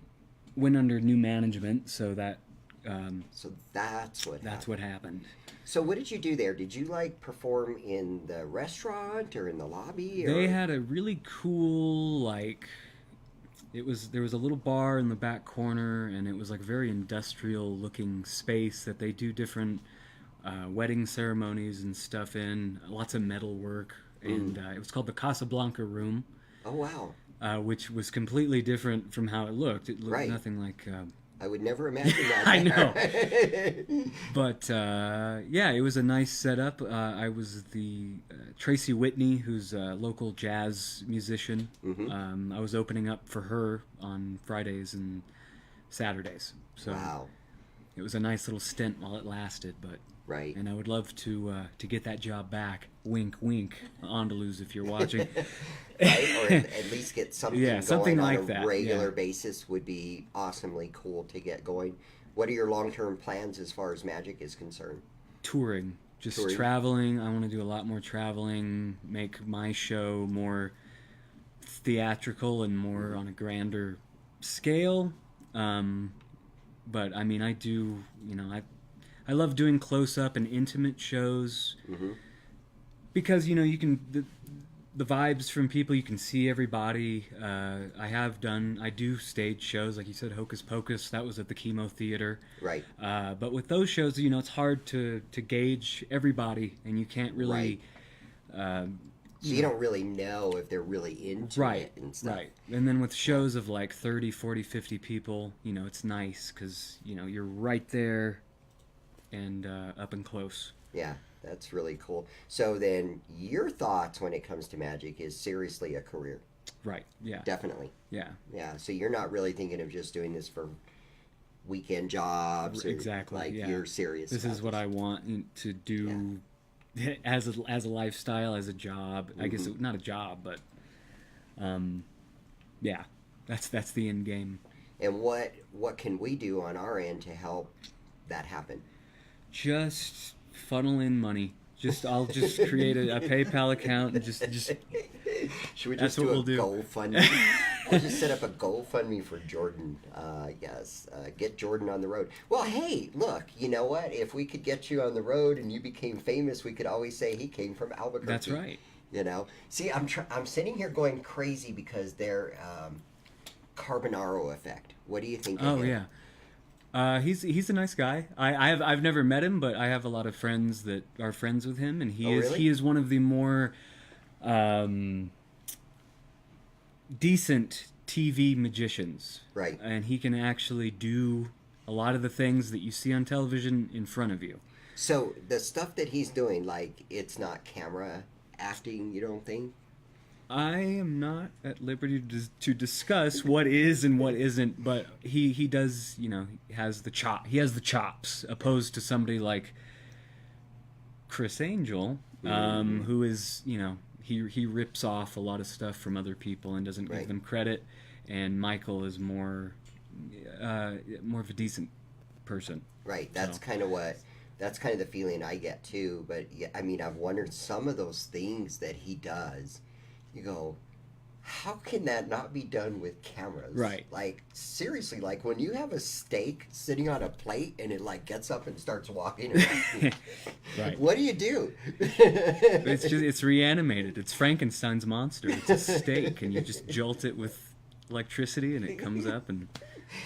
went under new management, so that So that's what happened. happened. So what did you do there? Did you perform in the restaurant or in the lobby? Or? They had a really cool there was a little bar in the back corner, and it was very industrial looking space that they do different wedding ceremonies and stuff in. Lots of metal work, and it was called the Casablanca Room. Oh wow. Which was completely different from how it looked. It looked Right. nothing like. I would never imagine that. I know. But yeah, it was a nice setup. I was the Tracy Whitney, who's a local jazz musician. I was opening up for her on Fridays and Saturdays. So Wow. it was a nice little stint while it lasted. But Right. and I would love to get that job back. Wink, wink, Andaluz, if you're watching. Right? Or at least get something Yeah, going something on like a that, regular yeah. basis would be awesomely cool to get going. What are your long-term plans as far as magic is concerned? Touring, just Touring? traveling. I want to do a lot more traveling, make my show more theatrical and more on a grander scale. But I mean, I do, I love doing close-up and intimate shows because you can the vibes from people, you can see everybody. I do stage shows, like you said, Hocus Pocus. That was at the Chemo Theater. Right. But with those shows, it's hard to gauge everybody, and you can't really. So you don't really know if they're really into it and stuff. Right. And then with shows of 30, 40, 50 people, it's nice because, you're right there and up and close. Yeah. That's really cool. So then your thoughts when it comes to magic is seriously a career. Right. Yeah. Definitely. Yeah. Yeah. So you're not really thinking of just doing this for weekend jobs. Or, Exactly. Like yeah. you're serious. This is what I want to do as a lifestyle, as a job. I guess not a job, but yeah, that's the end game. And what can we do on our end to help that happen? Just funnel in money. I'll just create a PayPal account and just Should we That's just what do a we'll do. GoFundMe? We'll just set up a GoFundMe for Jordan. Get Jordan on the road. Well, hey, look, you know what? If we could get you on the road and you became famous, we could always say he came from Albuquerque. That's right. You know? See, I'm sitting here going crazy because they're Carbonaro effect. What do you think of Oh him? yeah. He's a nice guy. I've never met him, but I have a lot of friends that are friends with him, and really? he is one of the more decent TV magicians. Right. And he can actually do a lot of the things that you see on television in front of you. So the stuff that he's doing, like, it's not camera acting, you don't think? I am not at liberty to discuss what is and what isn't, but he does, he has the chops, opposed to somebody like Chris Angel, who is, he rips off a lot of stuff from other people and doesn't give them credit, and Michael is more of a decent person. Right. That's kind of the feeling I get too. But yeah, I mean, I've wondered some of those things that he does. You go, how can that not be done with cameras? Right. Like, seriously, like when you have a steak sitting on a plate and it like gets up and starts walking around. Right. What do you do? It's reanimated. It's Frankenstein's monster. It's a steak, and you just jolt it with electricity, and it comes up, and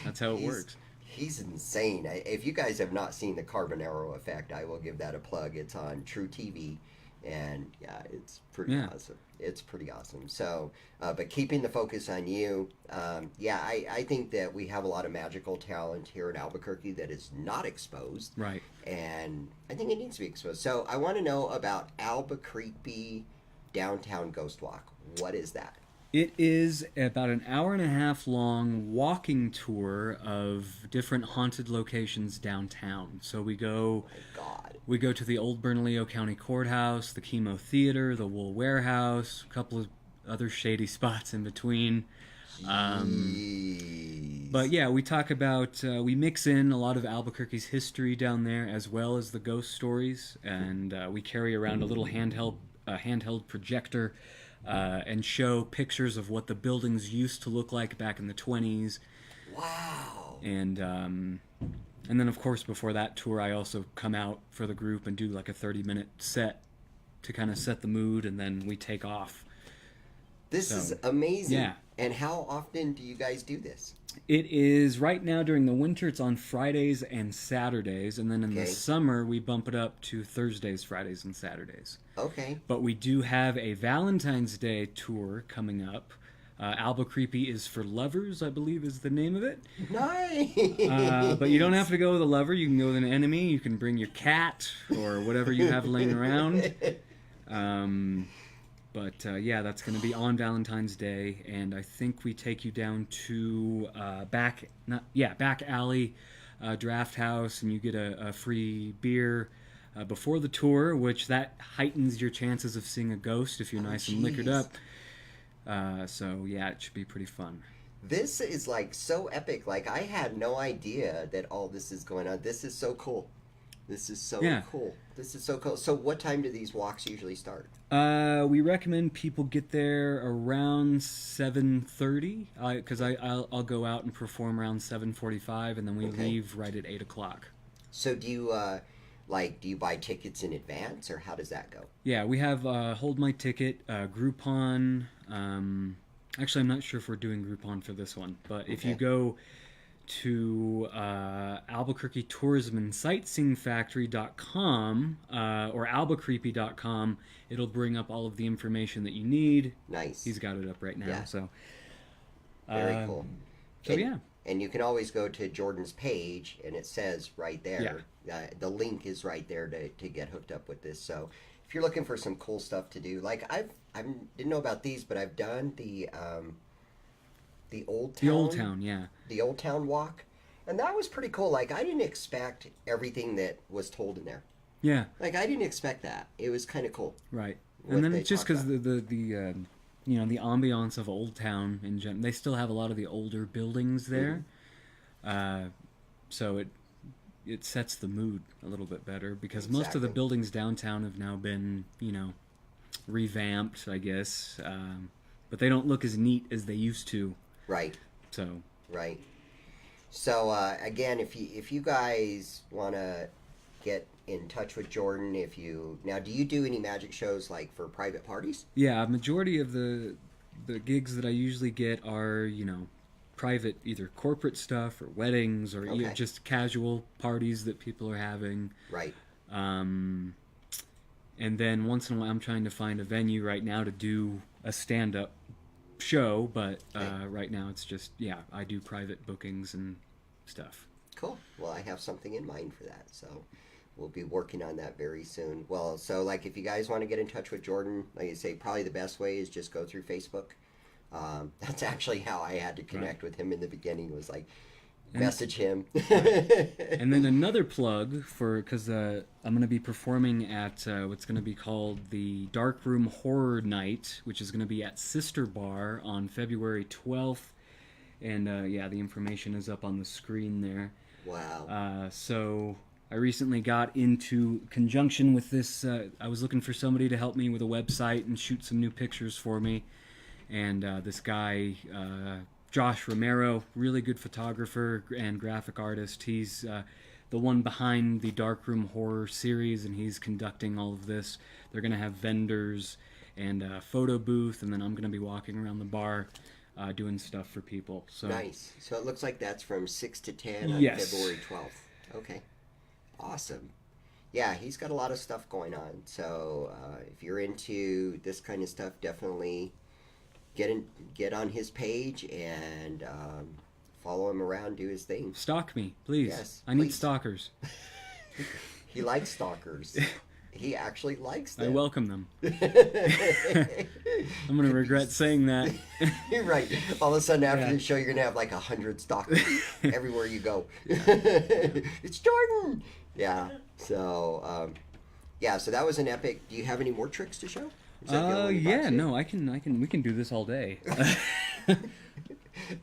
that's how it works. He's insane. If you guys have not seen the Carbonaro effect, I will give that a plug. It's on True TV, and yeah, it's pretty awesome. It's pretty awesome. So, but keeping the focus on you, I think that we have a lot of magical talent here in Albuquerque that is not exposed. Right. And I think it needs to be exposed. So I want to know about Albuquerque Downtown Ghost Walk. What is that? It is about an hour and a half long walking tour of different haunted locations downtown. So we go... Oh my God. We go to the old Bernalillo County Courthouse, the Chemo Theater, the Wool Warehouse, a couple of other shady spots in between. But yeah, we talk about, we mix in a lot of Albuquerque's history down there as well as the ghost stories, and we carry around a little handheld projector and show pictures of what the buildings used to look like back in the 20s. Wow. And then, of course, before that tour, I also come out for the group and do like a 30-minute set to kind of set the mood, and then we take off. This is amazing. Yeah. And how often do you guys do this? It is, right now during the winter, it's on Fridays and Saturdays, and then in the summer, we bump it up to Thursdays, Fridays, and Saturdays. Okay. But we do have a Valentine's Day tour coming up. Albuquerque is for Lovers, I believe is the name of it. Nice. But you don't have to go with a lover. You can go with an enemy. You can bring your cat or whatever you have laying around. Yeah, that's going to be on Valentine's Day, and I think we take you down to Back Alley Draft House, and you get a free beer before the tour, which that heightens your chances of seeing a ghost if you're nice and liquored up. So yeah, it should be pretty fun. This is like so epic. Like I had no idea that all this is going on. This is so cool. This is so cool. This is so cool. So what time do these walks usually start? We recommend people get there around 7:30, because I'll go out and perform around 7:45, and then we leave right at 8 o'clock. So do you buy tickets in advance, or how does that go? Yeah, we have Hold My Ticket, Groupon. Actually, I'm not sure if we're doing Groupon for this one, but if you go to Albuquerque Tourism and Sightseeing Factory.com or albuquerque.com, it'll bring up all of the information that you need. Nice. He's got it up right now. Yeah. So very cool. So yeah. And you can always go to Jordan's page, and it says right there, the link is right there to get hooked up with this. So if you're looking for some cool stuff to do, like I didn't know about these, but I've done the Old Town. The Old Town, yeah. The Old Town walk. And that was pretty cool. Like, I didn't expect everything that was told in there. Yeah. Like, I didn't expect that. It was kind of cool. Right. And then just because the you know, the ambiance of Old Town in general, they still have a lot of the older buildings there. So it sets the mood a little bit better because most of the buildings downtown have now been, you know, revamped, I guess. But they don't look as neat as they used to. Right. So. Right. So, again, if you guys want to get in touch with Jordan, now, do you do any magic shows like for private parties? Yeah, a majority of the gigs that I usually get are, you know, private, either corporate stuff or weddings or just casual parties that people are having. Right. And then once in a while I'm trying to find a venue right now to do a stand-up show, but right now it's just, I do private bookings and stuff. Cool. Well, I have something in mind for that, so we'll be working on that very soon. Well, so like if you guys want to get in touch with Jordan, like I say, probably the best way is just go through Facebook. That's actually how I had to connect with him in the beginning, was like message him. And then another plug because I'm going to be performing at what's going to be called the Darkroom Horror Night, which is going to be at Sister Bar on February 12th. And the information is up on the screen there. Wow. So I recently got into conjunction with this. I was looking for somebody to help me with a website and shoot some new pictures for me. And this guy, Josh Romero, really good photographer and graphic artist. He's the one behind the Darkroom Horror series, and he's conducting all of this. They're going to have vendors and a photo booth, and then I'm going to be walking around the bar doing stuff for people. So nice. So it looks like that's from 6 to 10 on February 12th. Okay. Awesome. Yeah, he's got a lot of stuff going on. So if you're into this kind of stuff, definitely get on his page and follow him around, do his thing. Stalk me, please. Yes, I need stalkers. He likes stalkers. He actually likes them. I welcome them. I'm going to regret saying that. You're right. All of a sudden after the show, you're going to have like 100 stalkers everywhere you go. It's Jordan! Yeah. So, so that was an epic. Do you have any more tricks to show? No, we can do this all day.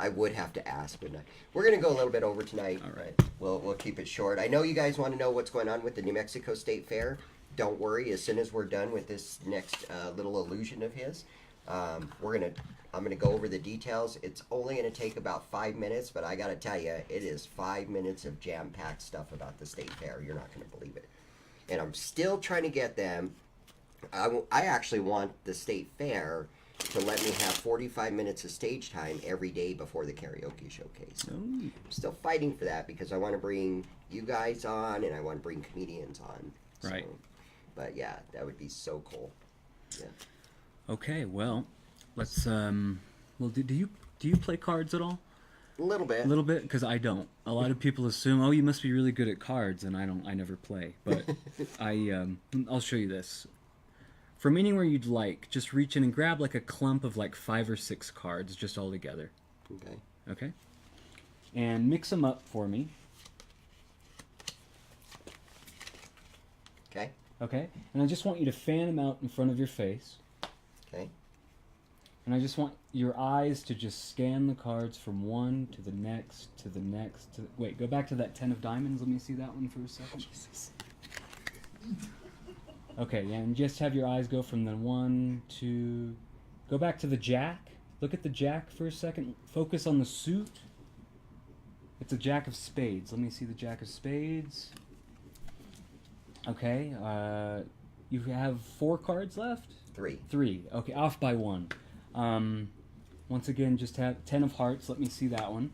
I would have to ask, wouldn't I? We're going to go a little bit over tonight. All right. We'll keep it short. I know you guys want to know what's going on with the New Mexico State Fair. Don't worry. As soon as we're done with this next little illusion of his, I'm gonna go over the details. It's only gonna take about 5 minutes, but I gotta tell you, it is 5 minutes of jam-packed stuff about the State Fair. You're not gonna believe it. And I'm still trying to get them. I actually want the State Fair to let me have 45 minutes of stage time every day before the karaoke showcase. So I'm still fighting for that because I want to bring you guys on and I want to bring comedians on. Right. But yeah, that would be so cool. Yeah. Okay, well, let's do you play cards at all? A little bit. A little bit, because I don't. A lot of people assume, oh, you must be really good at cards, and I don't. I never play. But I'll show you this. From anywhere you'd like, just reach in and grab like a clump of like 5 or 6 cards, just all together. Okay. Okay. And mix them up for me. Okay. Okay. And I just want you to fan them out in front of your face. Okay. And I just want your eyes to just scan the cards from one to the next, to the next. Wait, go back to that 10 of diamonds. Let me see that one for a second. Jesus. Okay, yeah, and just have your eyes go from the 1 to... Go back to the jack. Look at the jack for a second. Focus on the suit. It's a jack of spades. Let me see the jack of spades. Okay, you have 4 cards left? 3. 3. Okay, off by 1. Once again, just have 10 of hearts. Let me see that one.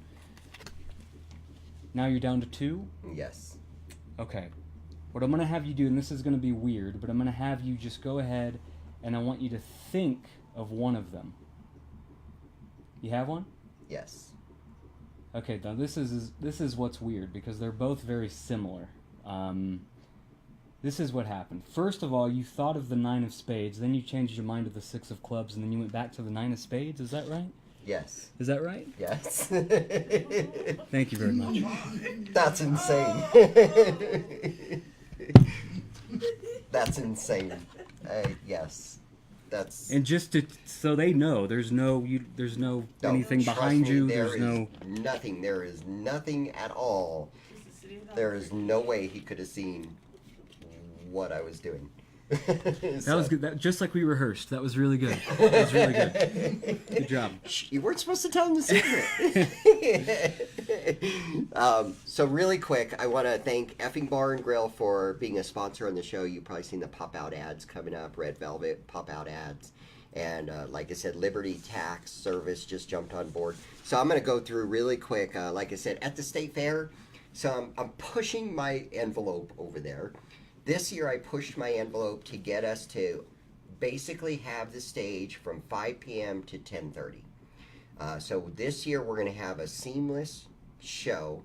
Now you're down to 2? Yes. Okay. What I'm going to have you do, and this is going to be weird, but I'm going to have you just go ahead and I want you to think of one of them. You have one? Yes. Okay, now this is what's weird because they're both very similar. This is what happened. First of all, you thought of the 9 of spades, then you changed your mind to the 6 of clubs, and then you went back to the 9 of spades. Is that right? Yes. Is that right? Yes. Thank you very much. That's insane. That's insane. Yes. That's. And just so they know, there's no anything trust behind me, you. there There's is no. nothing. There is nothing at all. There is no way he could have seen what I was doing. That was good. Just like we rehearsed. That was really good. That was really good. Good job. You weren't supposed to tell him the secret. So really quick, I want to thank Effing Bar and Grill for being a sponsor on the show. You've probably seen the pop-out ads coming up, Red Velvet pop-out ads. And like I said, Liberty Tax Service just jumped on board. So I'm going to go through really quick. Like I said, at the State Fair, so I'm pushing my envelope over there. This year I pushed my envelope to get us to basically have the stage from 5 p.m. to 10:30. So this year we're going to have a seamless show.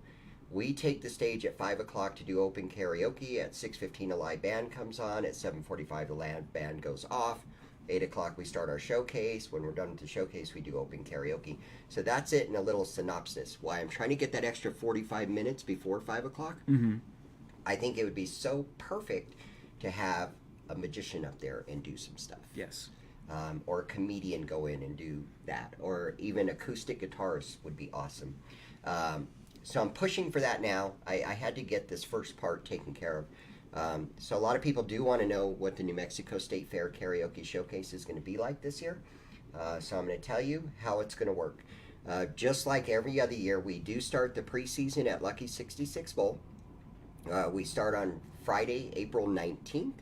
We take the stage at 5 o'clock to do open karaoke. At 6:15 a live band comes on. At 7:45 the live band goes off. 8 o'clock we start our showcase. When we're done with the showcase, we do open karaoke. So that's it in a little synopsis. Why I'm trying to get that extra 45 minutes before 5 o'clock. Mm-hmm. I think it would be so perfect to have a magician up there and do some stuff. Yes. Or a comedian go in and do that. Or even acoustic guitarists would be awesome. So I'm pushing for that now. I had to get this first part taken care of. So a lot of people do want to know what the New Mexico State Fair Karaoke Showcase is going to be like this year. So I'm going to tell you how it's going to work. Just like every other year, we do start the preseason at Lucky 66 Bowl. We start on Friday, April 19th.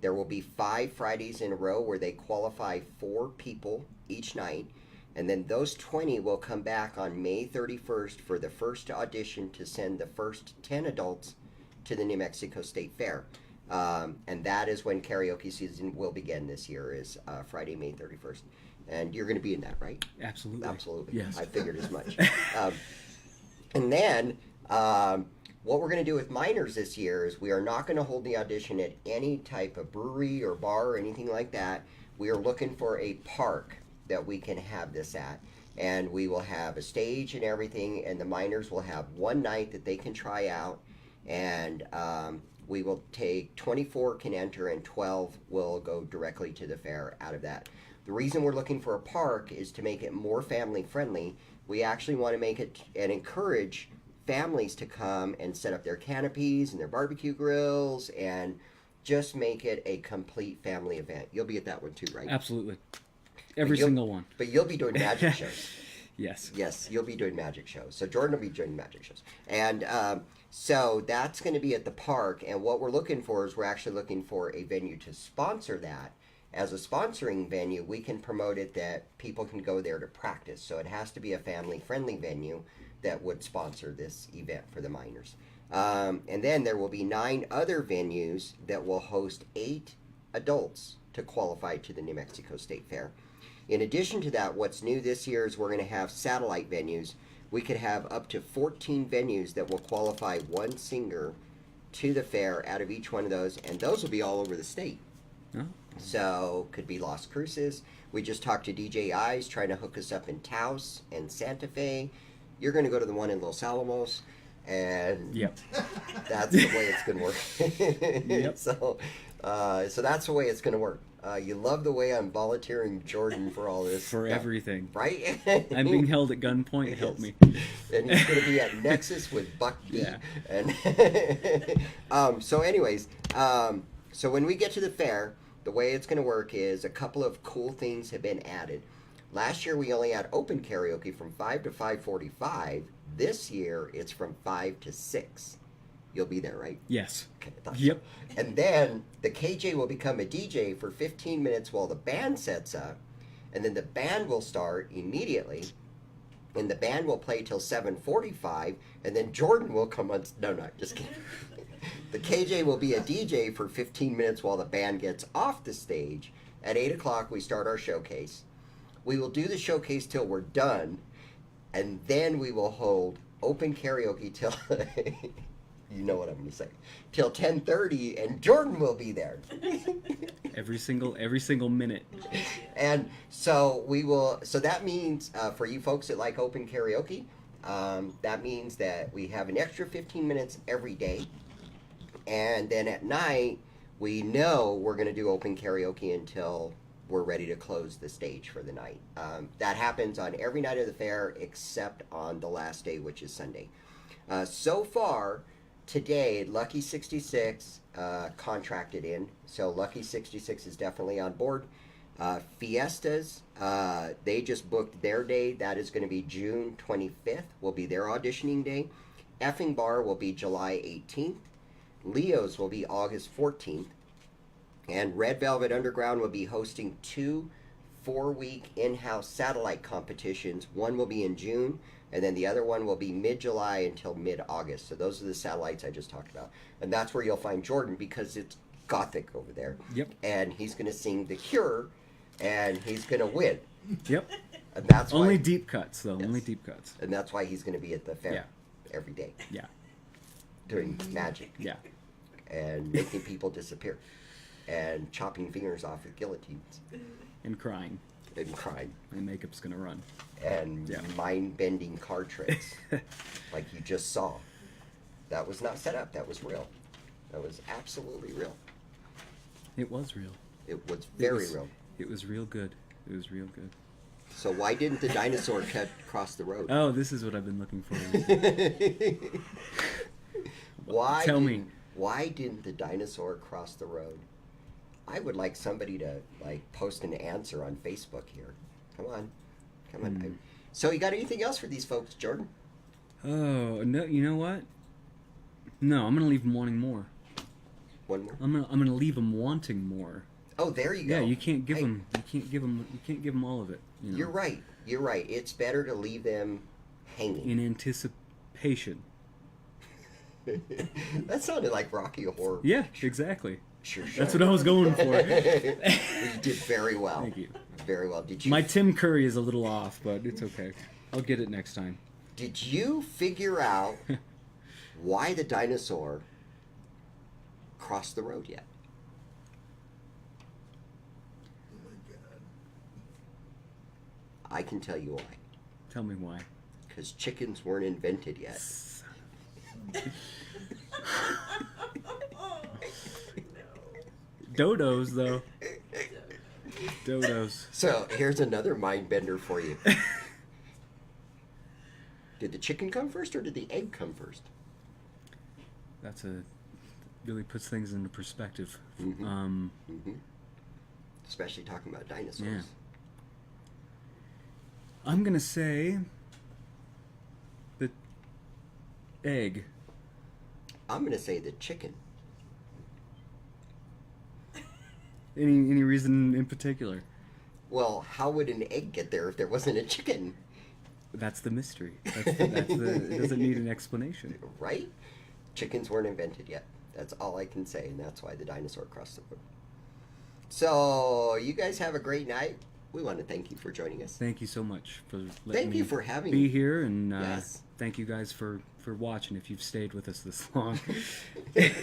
There will be 5 Fridays in a row where they qualify 4 people each night. And then those 20 will come back on May 31st for the first audition to send the first 10 adults to the New Mexico State Fair. And that is when karaoke season will begin this year, is Friday, May 31st. And you're going to be in that, right? Absolutely. Absolutely. Yes. I figured as much. And then... what we're going to do with minors this year is we are not going to hold the audition at any type of brewery or bar or anything like that. We are looking for a park that we can have this at. And we will have a stage and everything, and the minors will have one night that they can try out. And we will take 24 can enter and 12 will go directly to the fair out of that. The reason we're looking for a park is to make it more family friendly. We actually want to make it and encourage families to come and set up their canopies and their barbecue grills and just make it a complete family event. You'll be at that one too, right? Absolutely. Every single one. But you'll be doing magic shows. Yes. Yes, you'll be doing magic shows. So Jordan will be doing magic shows. And so that's going to be at the park. And what we're looking for is we're actually looking for a venue to sponsor that. As a sponsoring venue, we can promote it that people can go there to practice. So it has to be a family-friendly venue that would sponsor this event for the minors. And then there will be 9 other venues that will host 8 adults to qualify to the New Mexico State Fair. In addition to that, what's new this year is we're going to have satellite venues. We could have up to 14 venues that will qualify one singer to the fair out of each one of those, and those will be all over the state. Oh. So, could be Las Cruces. We just talked to DJ Eyes trying to hook us up in Taos and Santa Fe. You're going to go to the one in Los Alamos, and Yep. that's the way it's going to work. Yep. So that's the way it's going to work. You love the way I'm volunteering Jordan for all this. For everything. Right? I'm being held at gunpoint. Help me. And he's going to be at Nexus with Buck B. Yeah. And so anyways, so when we get to the fair, the way it's going to work is a couple of cool things have been added. Last year we only had open karaoke from 5 to 5:45. This year it's from 5 to 6. You'll be there, right? Yes. Okay, I thought Yep. so. And then the KJ will become a DJ for 15 minutes while the band sets up, and then the band will start immediately, and the band will play till 7:45, and then Jordan will come on. No, just kidding. The KJ will be a DJ for 15 minutes while the band gets off the stage. At 8 o'clock we start our showcase. We will do the showcase till we're done. and then we will hold open karaoke till you know what I'm going to say, till 10:30, and Jordan will be there. Every single minute. And so we will. So that means for you folks that like open karaoke, that means that we have an extra 15 minutes every day, and then at night we know we're going to do open karaoke until we're ready to close the stage for the night. That happens on every night of the fair except on the last day, which is Sunday. So far, today, Lucky 66 contracted in. So Lucky 66 is definitely on board. Fiestas, they just booked their day. That is going to be June 25th, will be their auditioning day. Effing Bar will be July 18th. Leo's will be August 14th. And Red Velvet Underground will be hosting 2 4-week in-house satellite competitions. One will be in June, and then the other one will be mid-July until mid-August. So those are the satellites I just talked about. And that's where you'll find Jordan, because it's gothic over there. Yep. And he's going to sing The Cure, and he's going to win. Yep. And that's Only why, deep cuts, though. Yes. Only deep cuts. and that's why he's going to be at the fair Yeah. every day Yeah. doing magic Yeah. and making people disappear and chopping fingers off with guillotines And crying. and crying. My makeup's gonna run. And Yeah. mind-bending card tricks like you just saw. That was not set up. That was real. That was absolutely real. It was real. It was very real. It was real good. It was real good. So why didn't the dinosaur cut across the road? Oh, this is what I've been looking for. Tell me. Why didn't the dinosaur cross the road? I would like somebody to post an answer on Facebook here. Come on. So you got anything else for these folks, Jordan? Oh no! You know what? No, I'm gonna leave them wanting more. One more. I'm gonna leave them wanting more. Oh, there you go. Yeah, you can't give Hey, them. You can't give them all of it. You know? You're right. You're right. It's better to leave them hanging. In anticipation. That sounded like Rocky Horror. Yeah, exactly. Sure. That's what I was going for. You did very well. Thank you. Very well. Did you? My Tim Curry is a little off, but it's okay. I'll get it next time. Did you figure out why the dinosaur crossed the road yet? I can tell you why. Tell me why. Because chickens weren't invented yet. Dodos, though. Dodos. So here's another mind bender for you. Did the chicken come first or did the egg come first? Really puts things into perspective. Mhm. Especially talking about dinosaurs. Yeah. I'm gonna say the egg. I'm going to say the chicken. Any reason in particular? Well, how would an egg get there if there wasn't a chicken? That's the mystery. It doesn't need an explanation. Right? Chickens weren't invented yet. That's all I can say, and that's why the dinosaur crossed the road. So, you guys have a great night. We want to thank you for joining us. Thank you so much for letting Thank me you for having be me. here, and Yes. thank you guys for watching if you've stayed with us this long. Right.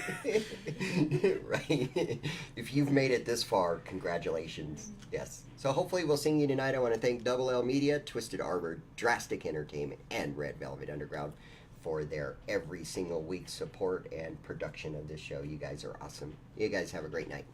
If you've made it this far, congratulations. Yes. So hopefully we'll sing you tonight. I want to thank Double L Media, Twisted Arbor, Drastic Entertainment, and Red Velvet Underground for their every single week support and production of this show. You guys are awesome. You guys have a great night.